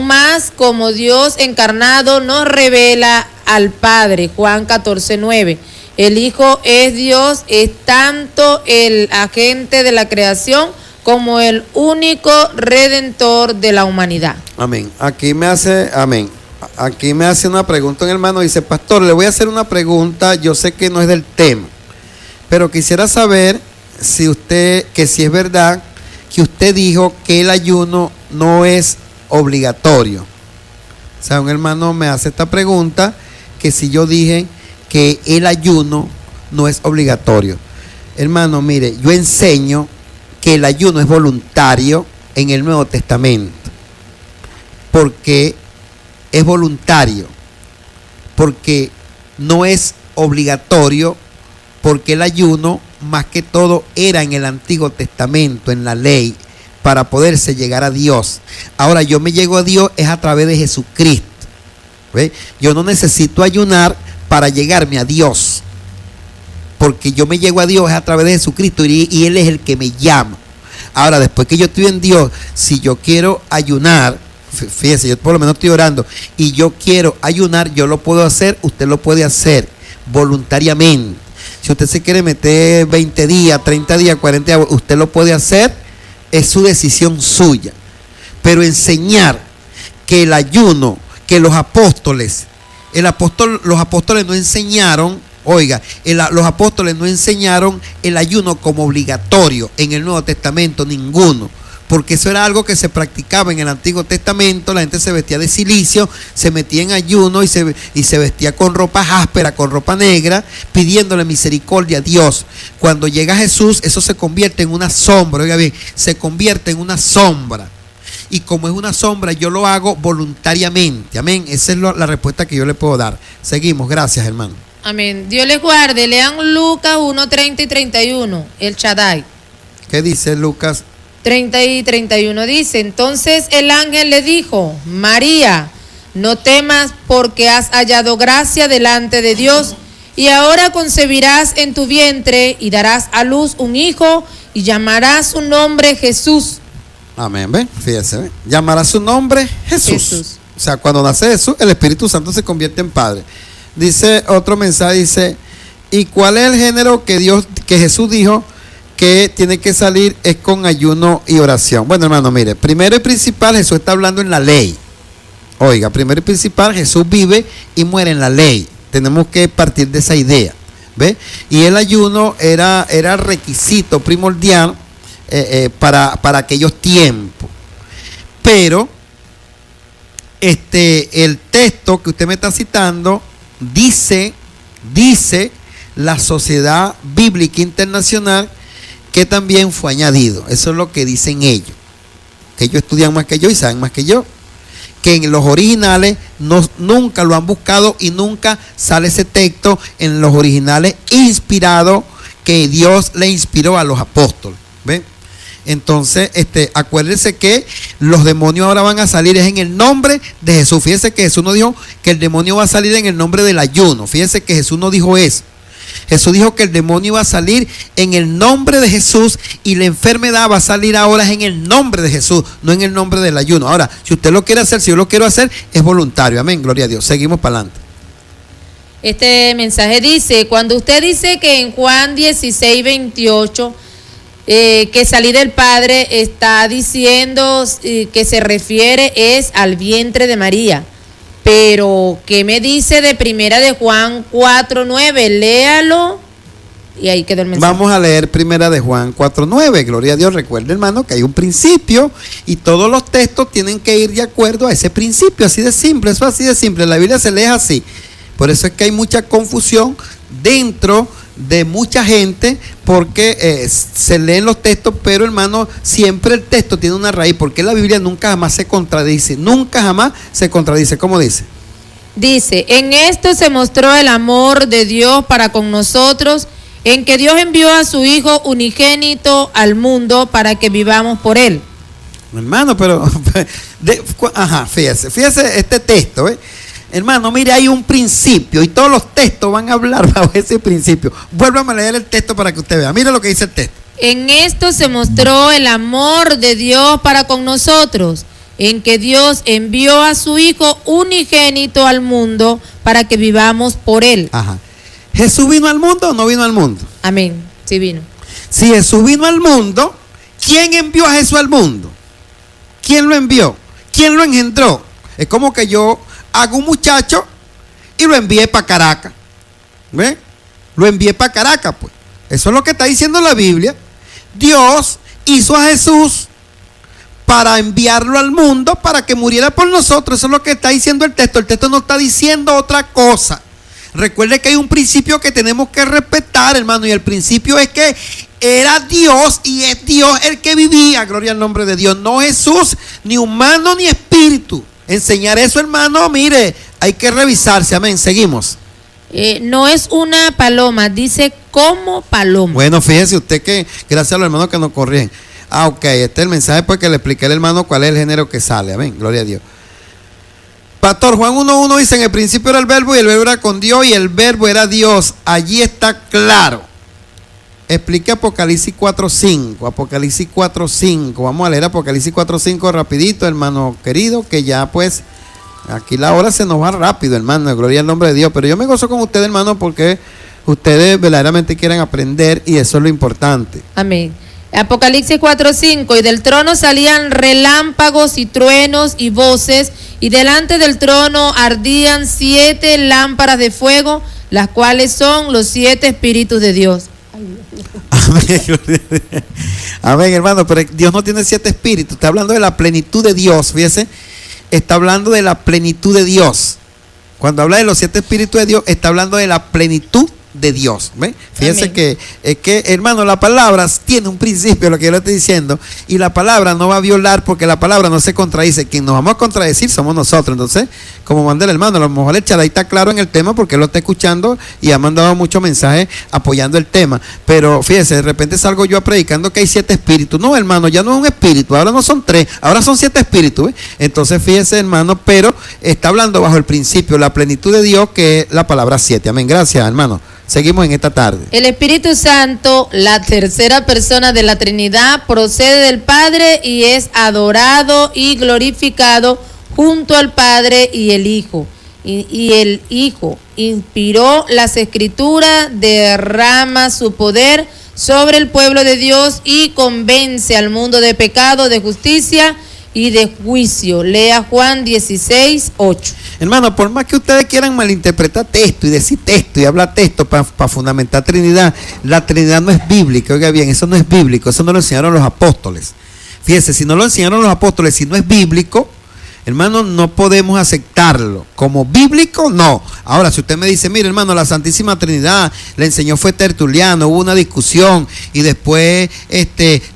C: más, como Dios encarnado nos revela al Padre. Juan 14:9. El Hijo es Dios, es tanto el agente de la creación como el único redentor de la humanidad.
D: Amén. Aquí me hace una pregunta un hermano. Dice: pastor, le voy a hacer una pregunta. Yo sé que no es del tema, pero quisiera saber si es verdad que usted dijo que el ayuno no es obligatorio. O sea, un hermano me hace esta pregunta, que si yo dije que el ayuno no es obligatorio. Hermano, mire, yo enseño que el ayuno es voluntario en el Nuevo Testamento. Porque es voluntario, porque no es obligatorio, porque el ayuno más que todo era en el Antiguo Testamento, en la ley, para poderse llegar a Dios. Ahora yo me llego a Dios es a través de Jesucristo. ¿Ve? Yo no necesito ayunar para llegarme a Dios, porque yo me llego a Dios es a través de Jesucristo, y Él es el que me llama. Ahora, después que yo estoy en Dios, si yo quiero ayunar, fíjese, yo por lo menos estoy orando y yo quiero ayunar, yo lo puedo hacer, usted lo puede hacer voluntariamente. Si usted se quiere meter 20 días, 30 días, 40 días, usted lo puede hacer es su decisión suya. Pero enseñar que el ayuno, que los apóstoles no enseñaron, oiga, los apóstoles no enseñaron el ayuno como obligatorio en el Nuevo Testamento, ninguno. Porque eso era algo que se practicaba en el Antiguo Testamento. La gente se vestía de cilicio, se metía en ayuno y se vestía con ropa áspera, con ropa negra, pidiéndole misericordia a Dios. Cuando llega Jesús, eso se convierte en una sombra, oiga bien, se convierte en una sombra. Y como es una sombra, yo lo hago voluntariamente. Amén. Esa es la respuesta que yo le puedo dar. Seguimos. Gracias, hermano.
C: Amén. Dios les guarde. Lean Lucas 1, 30 y 31. El Shaddai.
D: ¿Qué dice Lucas?
C: 30 y 31 dice: entonces el ángel le dijo: María, no temas, porque has hallado gracia delante de Dios, y ahora concebirás en tu vientre y darás a luz un hijo y llamarás su nombre Jesús.
D: Amén, ¿ven? Fíjese, ¿ven? Llamará su nombre Jesús. O sea, cuando nace Jesús, el Espíritu Santo se convierte en Padre. Dice otro mensaje, dice: ¿y cuál es el género que Jesús dijo que tiene que salir? Es con ayuno y oración. Bueno, hermano, mire, primero y principal, Jesús está hablando en la ley. Oiga, primero y principal, Jesús vive y muere en la ley. Tenemos que partir de esa idea, ¿ve? Y el ayuno era requisito primordial para aquellos tiempos. Pero el texto que usted me está citando dice la Sociedad Bíblica Internacional que también fue añadido. Eso es lo que dicen ellos, que ellos estudian más que yo y saben más que yo, que en los originales nunca lo han buscado y nunca sale ese texto en los originales inspirado, que Dios le inspiró a los apóstoles. ¿Ven? Entonces, acuérdense que los demonios ahora van a salir es en el nombre de Jesús. Fíjense que Jesús no dijo que el demonio va a salir en el nombre del ayuno. Fíjense que Jesús no dijo eso. Jesús dijo que el demonio iba a salir en el nombre de Jesús y la enfermedad va a salir ahora en el nombre de Jesús, no en el nombre del ayuno. Ahora, si usted lo quiere hacer, si yo lo quiero hacer, es voluntario. Amén, gloria a Dios. Seguimos para adelante.
C: Este mensaje dice: cuando usted dice que en Juan 16, 28 que salir del Padre, está diciendo que se refiere es al vientre de María. Pero, ¿qué me dice de primera de Juan 4:9? Léalo. Y ahí quedó el mensaje.
D: Vamos a leer primera de Juan 4:9. Gloria a Dios. Recuerde, hermano, que hay un principio y todos los textos tienen que ir de acuerdo a ese principio. Así de simple, eso es así de simple. La Biblia se lee así. Por eso es que hay mucha confusión dentro de mucha gente, porque se leen los textos, pero hermano, siempre el texto tiene una raíz, porque la Biblia nunca jamás se contradice, ¿cómo dice?
C: Dice: en esto se mostró el amor de Dios para con nosotros, en que Dios envió a su Hijo unigénito al mundo para que vivamos por él.
D: Hermano, pero fíjese este texto, ¿eh? Hermano, mire, hay un principio y todos los textos van a hablar bajo ese principio. Vuélvame a leer el texto para que usted vea. Mire lo que dice el texto.
C: En esto se mostró el amor de Dios para con nosotros, en que Dios envió a su Hijo unigénito al mundo para que vivamos por él.
D: Ajá. ¿Jesús vino al mundo o no vino al mundo?
C: Amén, sí vino.
D: Si Jesús vino al mundo, ¿quién envió a Jesús al mundo? ¿Quién lo envió? ¿Quién lo engendró? Es como que yo hago un muchacho y lo envié para Caracas. ¿Ve? Lo envié para Caracas, pues. Eso es lo que está diciendo la Biblia. Dios hizo a Jesús para enviarlo al mundo para que muriera por nosotros. Eso es lo que está diciendo el texto. El texto no está diciendo otra cosa. Recuerde que hay un principio que tenemos que respetar, hermano, y el principio es que era Dios y es Dios el que vivía. Gloria al nombre de Dios. No Jesús, ni humano ni espíritu. Enseñar eso, hermano, mire, hay que revisarse. Amén, seguimos.
C: No es una paloma, dice como paloma.
D: Bueno, fíjese usted que, gracias a los hermanos que nos corrigen. Ok, este es el mensaje porque le expliqué al hermano cuál es el género que sale. Amén, gloria a Dios. Pastor, Juan 1:1 dice: en el principio era el verbo y el verbo era con Dios y el verbo era Dios. Allí está claro. Explique Apocalipsis 4:5. Apocalipsis 4:5. Vamos a leer Apocalipsis 4:5 rapidito, hermano querido, que ya pues aquí la hora se nos va rápido, hermano. Gloria al nombre de Dios. Pero yo me gozo con ustedes, hermano, porque ustedes verdaderamente quieren aprender y eso es lo importante.
C: Amén. Apocalipsis 4:5, y del trono salían relámpagos y truenos y voces, y delante del trono ardían 7 lámparas de fuego, las cuales son los 7 espíritus de Dios.
D: Amén. Amén, hermano, pero Dios no tiene 7 espíritus, está hablando de la plenitud de Dios, fíjese, está hablando de la plenitud de Dios. Cuando habla de los 7 espíritus de Dios, está hablando de la plenitud de Dios. ¿Ve? Fíjense que, hermano, la palabra tiene un principio, lo que yo le estoy diciendo, y la palabra no va a violar porque la palabra no se contradice. Quien nos vamos a contradecir somos nosotros. Entonces, como manda el hermano, a lo mejor el Chaday está claro en el tema porque él lo está escuchando y ha mandado muchos mensajes apoyando el tema. Pero fíjese, de repente salgo yo predicando que hay 7 espíritus. No, hermano, ya no es un espíritu, ahora no son 3, ahora son 7 espíritus. ¿Ve? Entonces, fíjese, hermano, pero está hablando bajo el principio, la plenitud de Dios, que es la palabra 7. Amén. Gracias, hermano. Seguimos en esta tarde.
C: El Espíritu Santo, la tercera persona de la Trinidad, procede del Padre y es adorado y glorificado junto al Padre y el Hijo. Y el Hijo inspiró las Escrituras, derrama su poder sobre el pueblo de Dios y convence al mundo de pecado, de justicia y de juicio. Lea Juan 16:8.
D: Hermano, por más que ustedes quieran malinterpretar texto y decir texto y hablar texto para fundamentar Trinidad, la Trinidad no es bíblica. Oiga bien, eso no es bíblico, eso no lo enseñaron los apóstoles. Fíjense, si no lo enseñaron los apóstoles, si no es bíblico, hermano, no podemos aceptarlo. Como bíblico, no. Ahora, si usted me dice, mire, hermano, la Santísima Trinidad le enseñó fue Tertuliano, hubo una discusión y después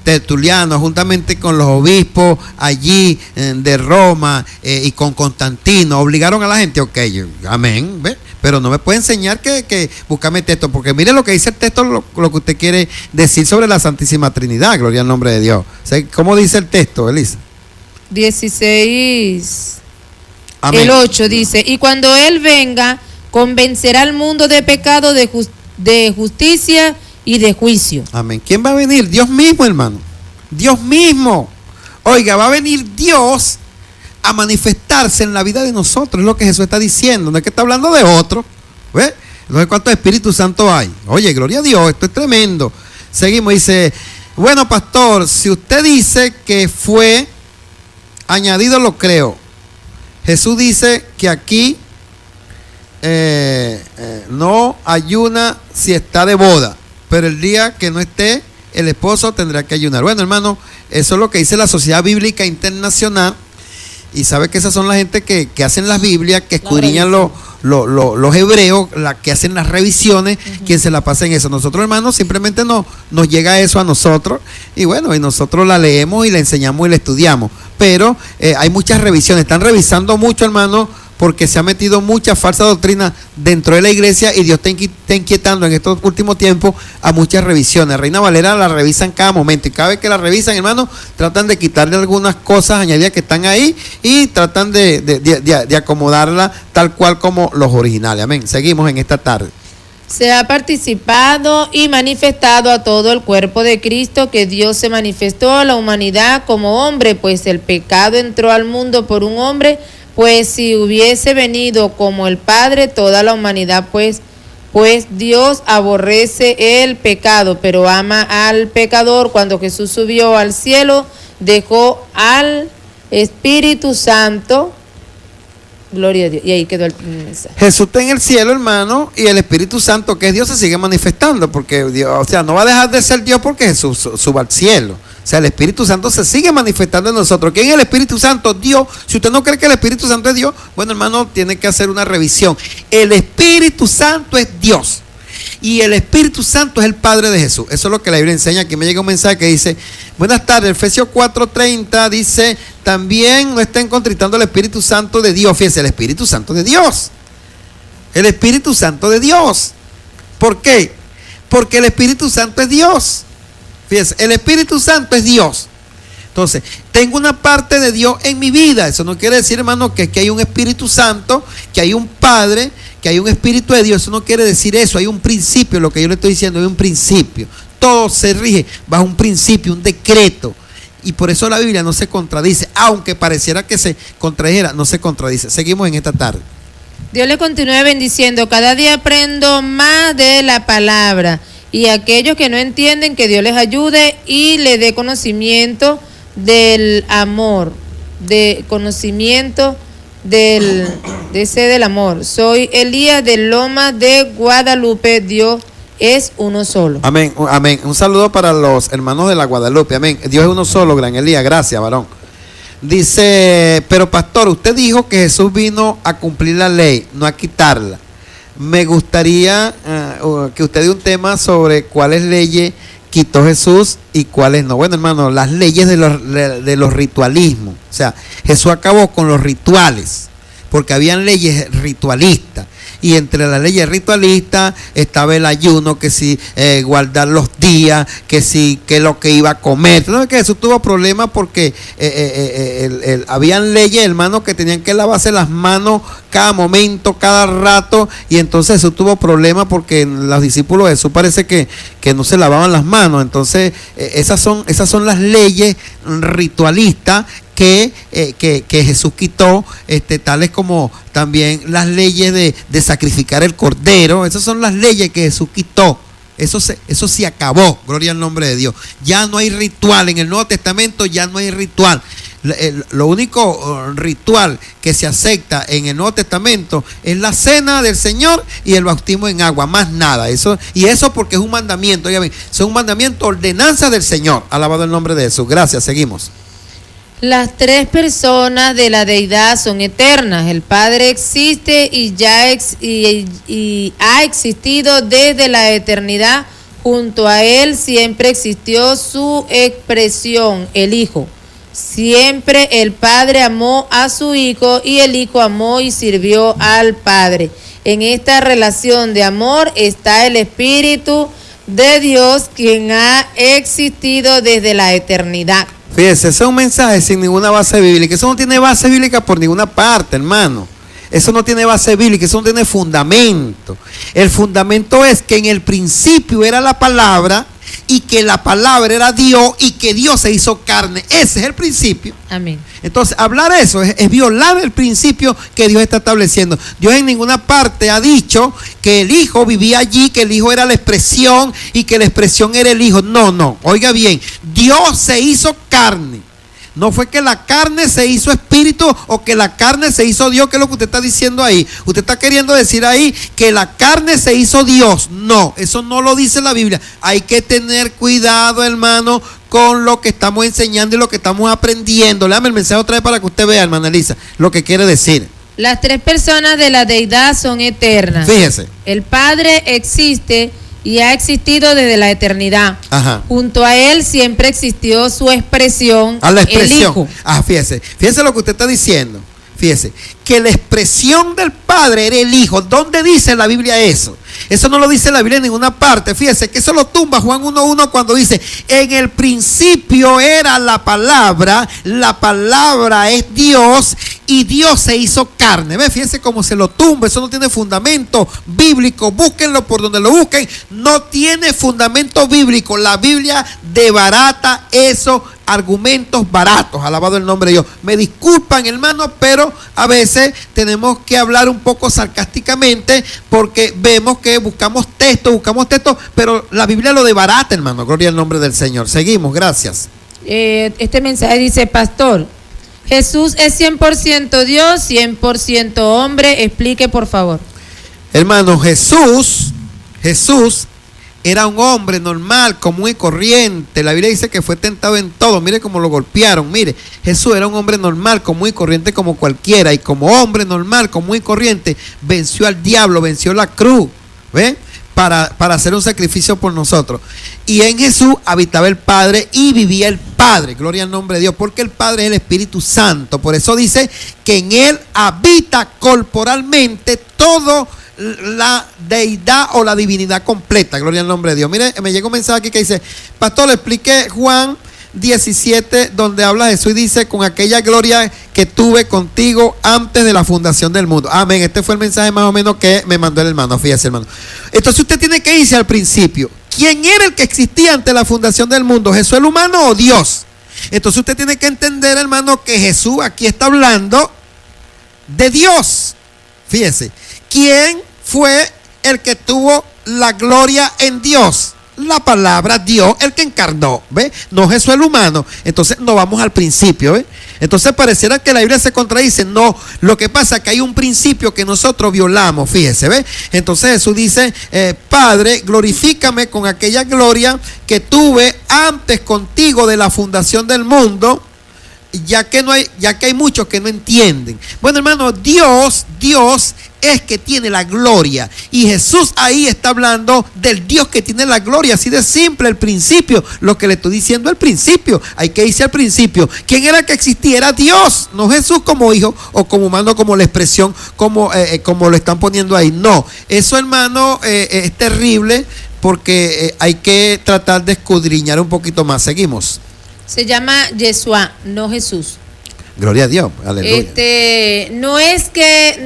D: Tertuliano, juntamente con los obispos allí de Roma y con Constantino, obligaron a la gente, ok, amén, ¿ve? Pero no me puede enseñar que buscame texto, porque mire lo que dice el texto, lo que usted quiere decir sobre la Santísima Trinidad, gloria al nombre de Dios. O sea, ¿cómo dice el texto, Elisa?
C: 16.
D: Amén.
C: El 8 dice, y cuando Él venga, convencerá al mundo de pecado, de justicia y de juicio.
D: Amén. ¿Quién va a venir? Dios mismo, hermano. Dios mismo. Oiga, va a venir Dios a manifestarse en la vida de nosotros. Es lo que Jesús está diciendo. No es que está hablando de otro. ¿Ves? Entonces, ¿cuántos Espíritus Santos hay? Oye, gloria a Dios, esto es tremendo. Seguimos, dice, bueno, pastor, si usted dice que fue añadido, lo creo. Jesús dice que aquí no ayuna si está de boda, pero el día que no esté el esposo tendrá que ayunar. Bueno, hermano, eso es lo que dice la Sociedad Bíblica Internacional, y sabe que esas son la gente que hacen las Biblias, que escudriñan los hebreos, la que hacen las revisiones, quien se la pasa en eso. Nosotros, hermanos, simplemente nos llega eso a nosotros, y bueno, y nosotros la leemos y la enseñamos y la estudiamos, pero hay muchas revisiones, están revisando mucho, hermano, porque se ha metido mucha falsa doctrina dentro de la iglesia, y Dios está inquietando en estos últimos tiempos a muchas revisiones. Reina Valera la revisan cada momento, y cada vez que la revisan, hermano, tratan de quitarle algunas cosas añadidas que están ahí y tratan de acomodarla tal cual como los originales. Amén. Seguimos en esta tarde.
C: Se ha participado y manifestado a todo el cuerpo de Cristo que Dios se manifestó a la humanidad como hombre, pues el pecado entró al mundo por un hombre. Pues si hubiese venido como el Padre toda la humanidad, pues Dios aborrece el pecado, pero ama al pecador. Cuando Jesús subió al cielo, dejó al Espíritu Santo. Gloria a Dios. Y ahí quedó el mensaje.
D: Jesús está en el cielo, hermano, y el Espíritu Santo, que es Dios, se sigue manifestando, porque Dios, o sea, no va a dejar de ser Dios porque Jesús suba al cielo. O sea, el Espíritu Santo se sigue manifestando en nosotros. ¿Quién es el Espíritu Santo? Dios. Si usted no cree que el Espíritu Santo es Dios, bueno, hermano, tiene que hacer una revisión. El Espíritu Santo es Dios, y el Espíritu Santo es el Padre de Jesús. Eso es lo que la Biblia enseña. Aquí me llega un mensaje que dice, buenas tardes, Efesios 4:30 dice, también no estén contritando el Espíritu Santo de Dios. Fíjense, el Espíritu Santo de Dios. El Espíritu Santo de Dios. ¿Por qué? Porque el Espíritu Santo es Dios. Fíjense, el Espíritu Santo es Dios. Entonces, tengo una parte de Dios en mi vida. Eso no quiere decir, hermano, que hay un Espíritu Santo, que hay un Padre, que hay un Espíritu de Dios. Eso no quiere decir eso. Hay un principio, lo que yo le estoy diciendo, hay un principio. Todo se rige bajo un principio, un decreto. Y por eso la Biblia no se contradice, aunque pareciera que se contradijera, no se contradice. Seguimos en esta tarde.
C: Dios le continúe bendiciendo. Cada día aprendo más de la palabra. Y aquellos que no entienden, que Dios les ayude y le dé conocimiento del amor, de conocimiento del amor. Soy Elías de Lomas de Guadalupe. Dios es uno solo.
D: Amén, amén. Un saludo para los hermanos de la Guadalupe. Amén. Dios es uno solo, gran Elías. Gracias, varón. Dice, pero pastor, usted dijo que Jesús vino a cumplir la ley, no a quitarla. Me gustaría que usted dé un tema sobre cuáles leyes quitó Jesús y cuáles no. Bueno, hermano, las leyes de los ritualismos. O sea, Jesús acabó con los rituales, porque habían leyes ritualistas. Y entre las leyes ritualistas estaba el ayuno, que si guardar los días, que si que lo que iba a comer. ¿No? Que Jesús tuvo problemas porque habían leyes, hermano, que tenían que lavarse las manos cada momento, cada rato. Y entonces Jesús tuvo problemas porque los discípulos de Jesús parece que no se lavaban las manos. Entonces esas son las leyes ritualistas que Jesús quitó, tales como también las leyes de sacrificar el cordero. Esas son las leyes que Jesús quitó. Eso se acabó, gloria al nombre de Dios. Ya no hay ritual, en el Nuevo Testamento ya no hay ritual. Lo único ritual que se acepta en el Nuevo Testamento es la cena del Señor y el bautismo en agua, más nada. Eso porque es un mandamiento, es un mandamiento, ordenanza del Señor. Alabado el nombre de Jesús. Gracias, seguimos.
C: Las tres personas de la deidad son eternas. El Padre existe y ha existido desde la eternidad. Junto a Él siempre existió su expresión, el Hijo. Siempre el Padre amó a su Hijo y el Hijo amó y sirvió al Padre. En esta relación de amor está el Espíritu de Dios, quien ha existido desde la eternidad.
D: Fíjese, ese es un mensaje sin ninguna base bíblica. Eso no tiene base bíblica por ninguna parte, hermano. Eso no tiene base bíblica, eso no tiene fundamento. El fundamento es que en el principio era la palabra y que la palabra era Dios y que Dios se hizo carne. Ese es el principio.
C: Amén.
D: Entonces, hablar eso es violar el principio que Dios está estableciendo. Dios en ninguna parte ha dicho que el Hijo vivía allí, que el Hijo era la expresión y que la expresión era el Hijo. No. Oiga bien, Dios se hizo carne. No fue que la carne se hizo espíritu o que la carne se hizo Dios, que es lo que usted está diciendo ahí. Usted está queriendo decir ahí que la carne se hizo Dios. No, eso no lo dice la Biblia. Hay que tener cuidado, hermano, con lo que estamos enseñando y lo que estamos aprendiendo. Léame el mensaje otra vez para que usted vea, hermana Elisa, lo que quiere decir.
C: Las tres personas de la deidad son eternas.
D: Fíjese.
C: El Padre existe y ha existido desde la eternidad.
D: Ajá.
C: Junto a Él siempre existió su expresión,
D: la expresión.
C: el Hijo.
D: Fíjese lo que usted está diciendo. Fíjese, que la expresión del Padre era el Hijo. ¿Dónde dice la Biblia eso? Eso no lo dice la Biblia en ninguna parte. Fíjese que eso lo tumba Juan 1:1 cuando dice, en el principio era la palabra es Dios y Dios se hizo carne. ¿Ve? Fíjese cómo se lo tumba. Eso no tiene fundamento bíblico. Búsquenlo por donde lo busquen. No tiene fundamento bíblico. La Biblia debarata esos argumentos baratos. Alabado el nombre de Dios. Me disculpan, hermanos, pero a veces tenemos que hablar un poco sarcásticamente porque vemos que buscamos textos, pero la Biblia lo debarata, hermano. Gloria al nombre del Señor. Seguimos, gracias.
C: Este mensaje dice, pastor, Jesús es 100% Dios, 100% hombre. Explique, por favor.
D: Hermano, Jesús era un hombre normal, común y corriente. La Biblia dice que fue tentado en todo. Mire cómo lo golpearon. Mire, Jesús era un hombre normal, común y corriente como cualquiera. Y como hombre normal, común y corriente, venció al diablo, venció la cruz. ¿Ve? Para hacer un sacrificio por nosotros. Y en Jesús habitaba el Padre y vivía el Padre. Gloria al nombre de Dios. Porque el Padre es el Espíritu Santo. Por eso dice que en Él habita corporalmente todo la deidad o la divinidad completa. Gloria al nombre de Dios. Mire, me llega un mensaje aquí que dice, pastor, le expliqué Juan 17, donde habla Jesús y dice, con aquella gloria que tuve contigo antes de la fundación del mundo. Amén. Este fue el mensaje más o menos que me mandó el hermano. Fíjese, hermano. Entonces usted tiene que irse al principio. ¿Quién era el que existía antes de la fundación del mundo? ¿Jesús el humano o Dios? Entonces usted tiene que entender, hermano, que Jesús aquí está hablando de Dios. Fíjese, ¿quién fue el que tuvo la gloria en Dios? la palabra, Dios, el que encarnó, ¿ve? No Jesús el humano. Entonces nos vamos al principio, ¿ve? Entonces pareciera que la Biblia se contradice. No, lo que pasa es que hay un principio que nosotros violamos, fíjese, ¿ve? Entonces Jesús dice, Padre, glorifícame con aquella gloria que tuve antes contigo de la fundación del mundo, ya que hay muchos que no entienden. Bueno, hermano, Dios es que tiene la gloria, y Jesús ahí está hablando del Dios que tiene la gloria, así de simple el principio, lo que le estoy diciendo al principio. Hay que irse al principio. ¿Quién era que existía? Era Dios, no Jesús como hijo o como humano, como la expresión, como lo están poniendo ahí. No, eso, hermano, es terrible, porque hay que tratar de escudriñar un poquito más. Seguimos.
C: Se llama Yeshua, no Jesús.
D: Gloria a Dios, aleluya.
C: No es que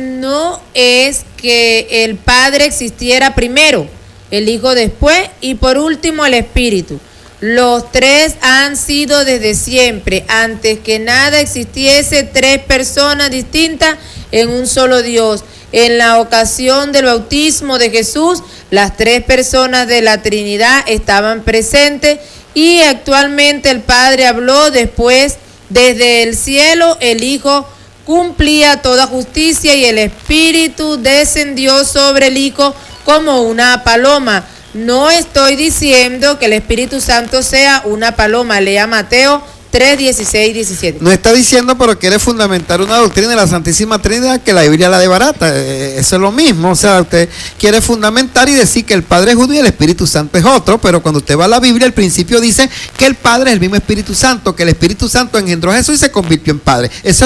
C: el Padre existiera primero, el Hijo después y por último el Espíritu. Los tres han sido desde siempre. Antes que nada existiese tres personas distintas en un solo Dios. En la ocasión del bautismo de Jesús, las tres personas de la Trinidad estaban presentes. Y actualmente el Padre habló, después desde el cielo el Hijo cumplía toda justicia y el Espíritu descendió sobre el Hijo como una paloma. No estoy diciendo que el Espíritu Santo sea una paloma. Lea Mateo 3, 16 y 17.
D: No está diciendo, pero quiere fundamentar una doctrina de la Santísima Trinidad que la Biblia la desbarata. Eso es lo mismo. O sea, usted quiere fundamentar y decir que el Padre es uno y el Espíritu Santo es otro, pero cuando usted va a la Biblia, el principio dice que el Padre es el mismo Espíritu Santo, que el Espíritu Santo engendró a Jesús y se convirtió en Padre. Ese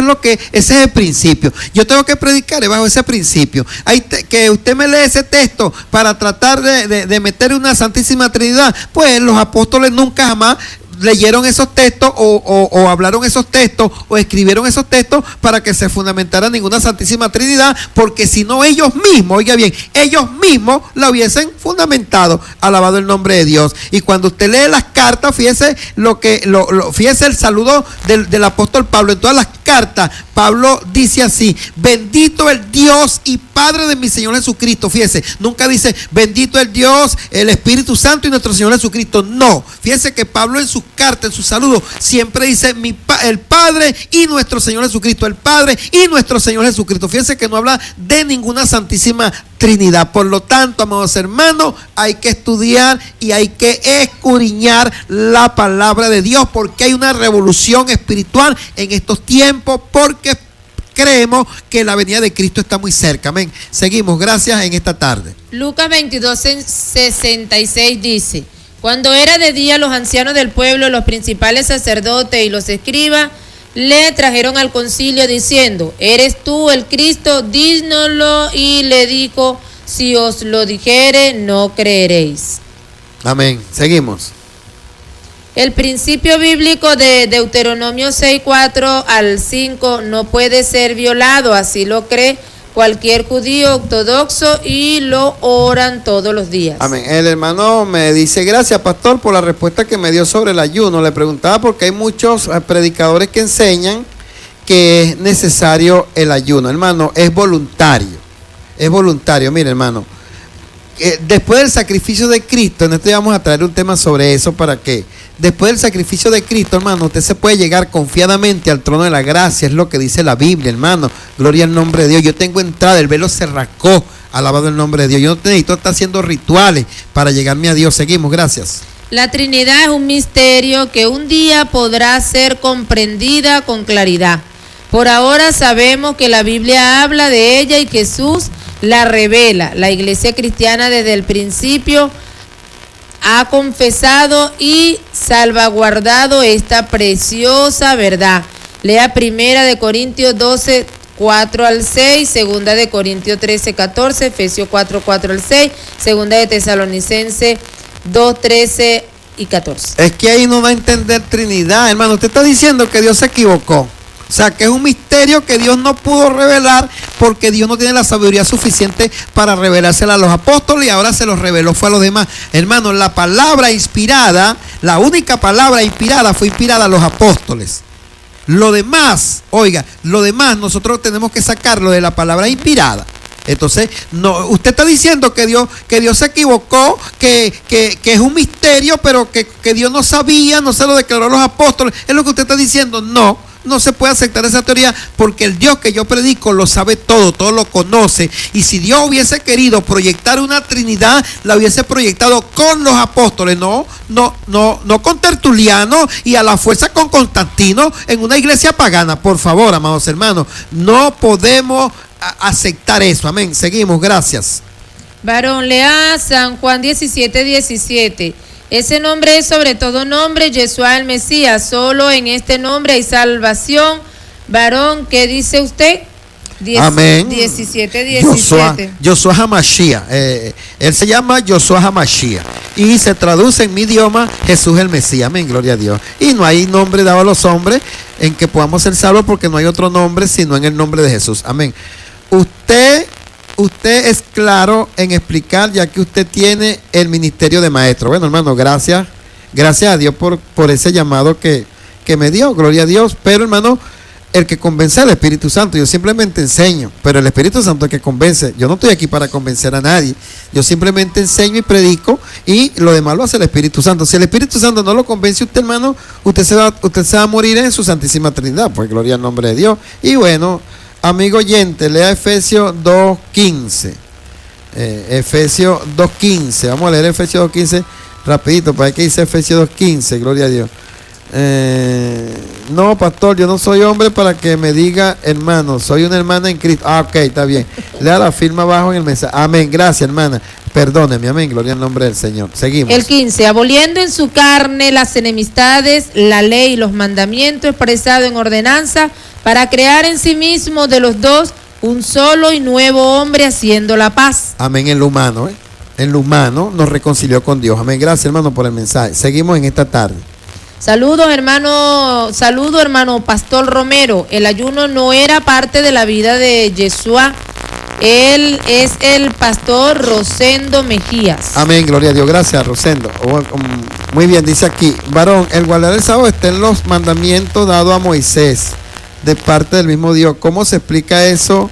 D: es el principio. Yo tengo que predicar bajo ese principio. Que usted me lee ese texto para tratar de meter una Santísima Trinidad, pues los apóstoles nunca jamás leyeron esos textos o hablaron esos textos o escribieron esos textos para que se fundamentara ninguna Santísima Trinidad, porque si no ellos mismos, oiga bien, ellos mismos la hubiesen fundamentado. Alabado el nombre de Dios. Y cuando usted lee las cartas, fíjese fíjese el saludo del apóstol Pablo. En todas las cartas, Pablo dice así: bendito el Dios y Padre de mi Señor Jesucristo. Fíjese, nunca dice bendito el Dios, el Espíritu Santo y nuestro Señor Jesucristo. No, fíjese que Pablo en sus cartas, en sus saludos, siempre dice el Padre y nuestro Señor Jesucristo, el Padre y nuestro Señor Jesucristo. Fíjense que no habla de ninguna Santísima Trinidad. Por lo tanto, amados hermanos, hay que estudiar y hay que escudriñar la palabra de Dios, porque hay una revolución espiritual en estos tiempos, porque creemos que la venida de Cristo está muy cerca. Amén. Seguimos, gracias, en esta tarde.
C: Lucas 22, 66 dice: cuando era de día, los ancianos del pueblo, los principales sacerdotes y los escribas le trajeron al concilio diciendo: ¿eres tú el Cristo? Dínoslo. Y le dijo: si os lo dijere, no creeréis.
D: Amén. Seguimos.
C: El principio bíblico de Deuteronomio 6, 4 al 5 no puede ser violado, así lo cree cualquier judío ortodoxo y lo oran todos los días.
D: Amén. El hermano me dice: gracias, pastor, por la respuesta que me dio sobre el ayuno. Le preguntaba porque hay muchos predicadores que enseñan que es necesario el ayuno. Hermano, es voluntario. Es voluntario. Mire, hermano, después del sacrificio de Cristo, en esto vamos a traer un tema sobre eso, para que después del sacrificio de Cristo, hermano, usted se puede llegar confiadamente al trono de la gracia. Es lo que dice la Biblia, hermano. Gloria al nombre de Dios. Yo tengo entrada, el velo se rascó. Alabado el nombre de Dios. Yo no necesito estar haciendo rituales para llegarme a Dios. Seguimos, gracias.
C: La Trinidad es un misterio que un día podrá ser comprendida con claridad. Por ahora sabemos que la Biblia habla de ella y que Jesús la revela. La Iglesia cristiana desde el principio ha confesado y salvaguardado esta preciosa verdad. Lea 1 Corintios 12, 4 al 6, 2 Corintios 13, 14, Efesios 4, 4 al 6, 2 Tesalonicenses 2, 13 y 14.
D: Es que ahí no va a entender Trinidad, hermano. Usted está diciendo que Dios se equivocó. O sea, que es un misterio que Dios no pudo revelar porque Dios no tiene la sabiduría suficiente para revelársela a los apóstoles y ahora se los reveló fue a los demás. Hermano, la palabra inspirada, la única palabra inspirada fue inspirada a los apóstoles. Lo demás, oiga, lo demás nosotros tenemos que sacarlo de la palabra inspirada. Entonces, no, usted está diciendo que Dios se equivocó, que es un misterio, pero que Dios no sabía, no se lo declaró a los apóstoles. Es lo que usted está diciendo. No se puede aceptar esa teoría, porque el Dios que yo predico lo sabe todo lo conoce. Y si Dios hubiese querido proyectar una Trinidad, la hubiese proyectado con los apóstoles, no con Tertuliano y a la fuerza con Constantino en una iglesia pagana. Por favor, amados hermanos, no podemos aceptar eso. Amén. Seguimos, gracias.
C: Varón, lea San Juan 17:17. Ese nombre es sobre todo nombre, Yeshua el Mesías. Solo en este nombre hay salvación. Varón, ¿qué dice usted?
D: Amén.
C: 17:17.
D: Yoshua HaMashiach. Él se llama Yoshua HaMashiach y se traduce en mi idioma Jesús el Mesías. Amén, gloria a Dios. Y no hay nombre dado a los hombres en que podamos ser salvos, porque no hay otro nombre sino en el nombre de Jesús. Amén. Usted es claro en explicar, ya que usted tiene el ministerio de maestro. Bueno, hermano, gracias a Dios por ese llamado que me dio, gloria a Dios. Pero, hermano, el que convence al Espíritu Santo, yo simplemente enseño, pero el Espíritu Santo es el que convence. Yo no estoy aquí para convencer a nadie, yo simplemente enseño y predico, y lo demás lo hace el Espíritu Santo. Si el Espíritu Santo no lo convence usted, hermano, usted se va a morir en su Santísima Trinidad, pues gloria al nombre de Dios. Y bueno, amigo oyente, lea Efesios 2:15. Efesios 2:15. Vamos a leer Efesios 2:15 rapidito, para que dice Efesios 2:15, gloria a Dios. No, pastor, yo no soy hombre para que me diga hermano, soy una hermana en Cristo. Ok, está bien. Lea la firma abajo en el mensaje. Amén, gracias, hermana. Perdóneme, amén, gloria al nombre del Señor. Seguimos.
C: El 15, aboliendo en su carne las enemistades, la ley y los mandamientos expresados en ordenanza, para crear en sí mismo de los dos un solo y nuevo hombre, haciendo la paz.
D: Amén, en lo humano, en lo humano nos reconcilió con Dios. Amén, gracias, hermano, por el mensaje. Seguimos en esta tarde.
C: Saludos, hermano Pastor Romero. El ayuno no era parte de la vida de Yeshua. Él es el pastor Rosendo Mejías.
D: Amén, gloria a Dios. Gracias, Rosendo. Muy bien, dice aquí, varón, el guardar el sábado está en los mandamientos dados a Moisés de parte del mismo Dios. ¿Cómo se explica eso?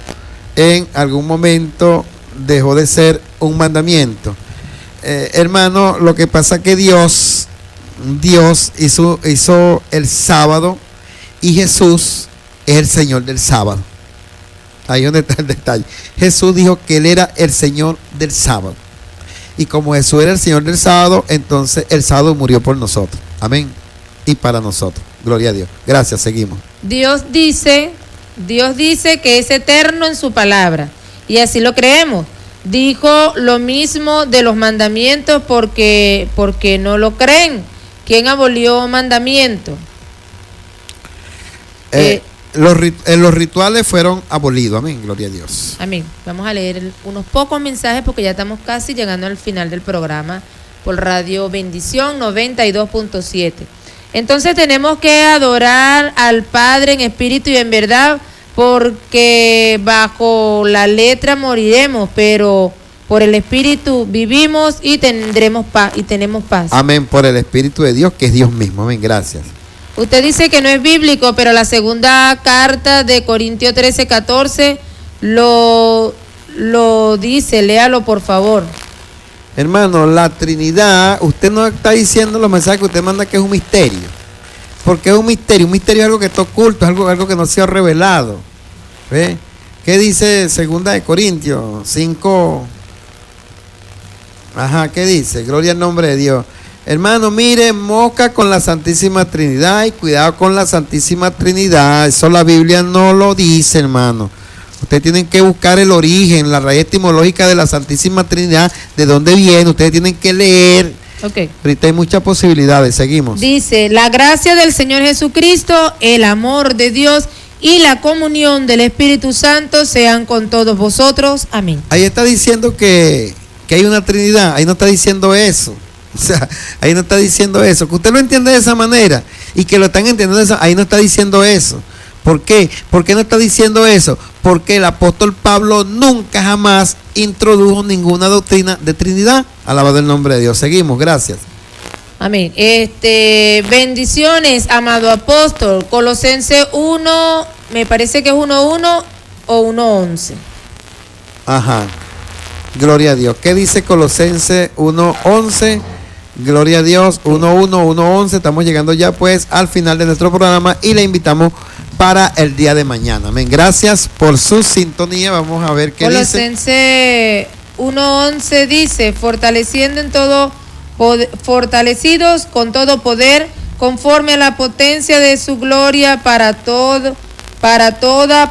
D: En algún momento dejó de ser un mandamiento. Hermano, lo que pasa es que Dios hizo el sábado, y Jesús es el Señor del sábado. Ahí es donde está el detalle. Jesús dijo que Él era el Señor del sábado. Y como Jesús era el Señor del sábado, entonces el sábado murió por nosotros. Amén. Y para nosotros. Gloria a Dios. Gracias, seguimos.
C: Dios dice que es eterno en su palabra. Y así lo creemos. Dijo lo mismo de los mandamientos porque no lo creen. ¿Quién abolió mandamientos?
D: Los rituales fueron abolidos. Amén, gloria a Dios.
C: Amén. Vamos a leer unos pocos mensajes porque ya estamos casi llegando al final del programa por Radio Bendición 92.7. Entonces tenemos que adorar al Padre en espíritu y en verdad, porque bajo la letra moriremos, pero por el Espíritu vivimos y tendremos paz y tenemos paz.
D: Amén, por el Espíritu de Dios, que es Dios mismo. Amén, gracias.
C: Usted dice que no es bíblico, pero la segunda carta de Corintios 13:14 lo dice. Léalo, por favor.
D: Hermano, la Trinidad, usted no está diciendo los mensajes que usted manda que es un misterio. Porque es un misterio. Un misterio es algo que está oculto, es algo que no se ha revelado. ¿Ve? ¿Qué dice segunda de Corintios 5? Ajá, ¿qué dice? Gloria al nombre de Dios. Hermano, mire, moca con la Santísima Trinidad y cuidado con la Santísima Trinidad. Eso la Biblia no lo dice, hermano. Ustedes tienen que buscar el origen, la raíz etimológica de la Santísima Trinidad, de dónde viene. Ustedes tienen que leer.
C: Okay.
D: Ahorita hay muchas posibilidades. Seguimos.
C: Dice, la gracia del Señor Jesucristo, el amor de Dios y la comunión del Espíritu Santo sean con todos vosotros. Amén.
D: Ahí está diciendo que hay una Trinidad. Ahí no está diciendo eso. O sea, ahí no está diciendo eso. Que usted lo entiende de esa manera y que lo están entendiendo de esa, ahí no está diciendo eso. ¿Por qué? ¿Por qué no está diciendo eso? Porque el apóstol Pablo nunca jamás introdujo ninguna doctrina de Trinidad. Alabado el nombre de Dios. Seguimos, gracias.
C: Amén. Bendiciones, amado apóstol. Colosenses 1, me parece que es 1:1 o 1:11.
D: Ajá. Gloria a Dios. ¿Qué dice Colosenses 1:11? Gloria a Dios, 1:11. Estamos llegando ya pues al final de nuestro programa y le invitamos para el día de mañana. Amén. Gracias por su sintonía. Vamos a ver qué dice.
C: Colosenses 1:11 dice, fortalecidos con todo poder, conforme a la potencia de su gloria para toda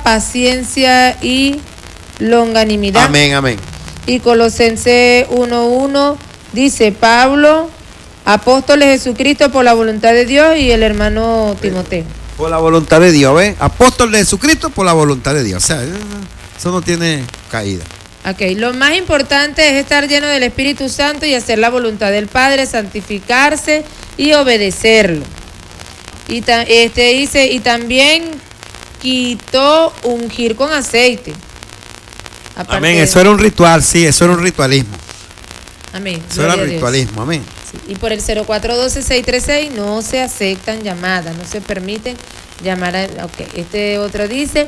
C: paciencia y longanimidad.
D: Amén, amén.
C: Y Colosenses 1:1 dice, Pablo, apóstol de Jesucristo por la voluntad de Dios, y el hermano Timoteo.
D: Por la voluntad de Dios, ¿ves? Apóstol de Jesucristo por la voluntad de Dios. O sea, eso no tiene caída.
C: Ok, lo más importante es estar lleno del Espíritu Santo y hacer la voluntad del Padre, santificarse y obedecerlo. Y dice, y también quitó ungir con aceite.
D: Amén, eso era un ritual, sí, eso era un ritualismo.
C: Amén.
D: Eso era ritualismo, amén.
C: Sí. Y por el 0412-636 no se aceptan llamadas, no se permiten llamar a... Ok, este otro dice,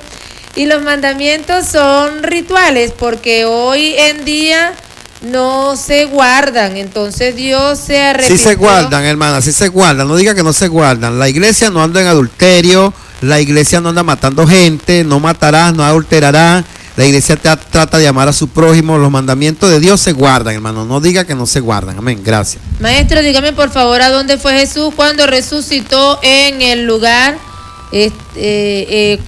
C: y los mandamientos son rituales porque hoy en día no se guardan, entonces Dios se arrepintió.
D: Sí se guardan, hermana, sí se guardan, no diga que no se guardan. La iglesia no anda en adulterio, la iglesia no anda matando gente, no matarás, no adulterarás. La iglesia trata de amar a su prójimo. Los mandamientos de Dios se guardan, hermano. No diga que no se guardan. Amén. Gracias.
C: Maestro, dígame por favor a dónde fue Jesús cuando resucitó en el lugar.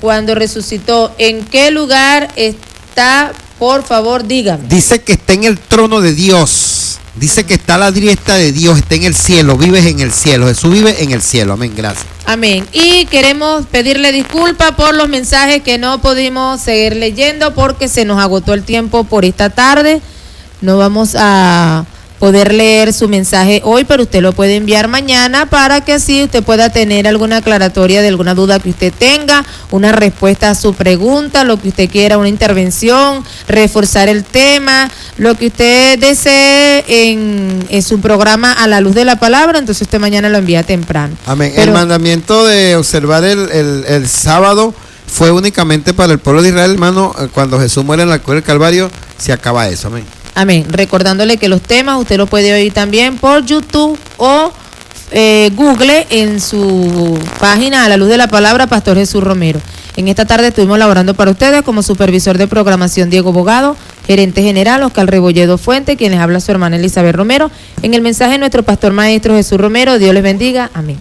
C: Cuando resucitó, ¿en qué lugar está? Por favor, dígame.
D: Dice que está en el trono de Dios. Dice que está a la diestra de Dios. Está en el cielo. Vives en el cielo. Jesús vive en el cielo. Amén. Gracias.
C: Amén. Y queremos pedirle disculpas por los mensajes que no pudimos seguir leyendo porque se nos agotó el tiempo por esta tarde. No vamos a poder leer su mensaje hoy, pero usted lo puede enviar mañana para que así usted pueda tener alguna aclaratoria de alguna duda que usted tenga, una respuesta a su pregunta, lo que usted quiera, una intervención, reforzar el tema, lo que usted desee en su programa A la Luz de la Palabra. Entonces usted mañana lo envía temprano.
D: Amén.
C: Pero,
D: el mandamiento de observar el sábado fue únicamente para el pueblo de Israel, hermano. Cuando Jesús muere en la cruz del Calvario, se acaba eso. Amén.
C: Amén. Recordándole que los temas usted los puede oír también por YouTube o Google en su página A la Luz de la Palabra, Pastor Jesús Romero. En esta tarde estuvimos laborando para ustedes como supervisor de programación Diego Bogado, gerente general Oscar Rebolledo Fuente, quien les habla su hermana Elizabeth Romero. En el mensaje nuestro pastor maestro Jesús Romero. Dios les bendiga. Amén.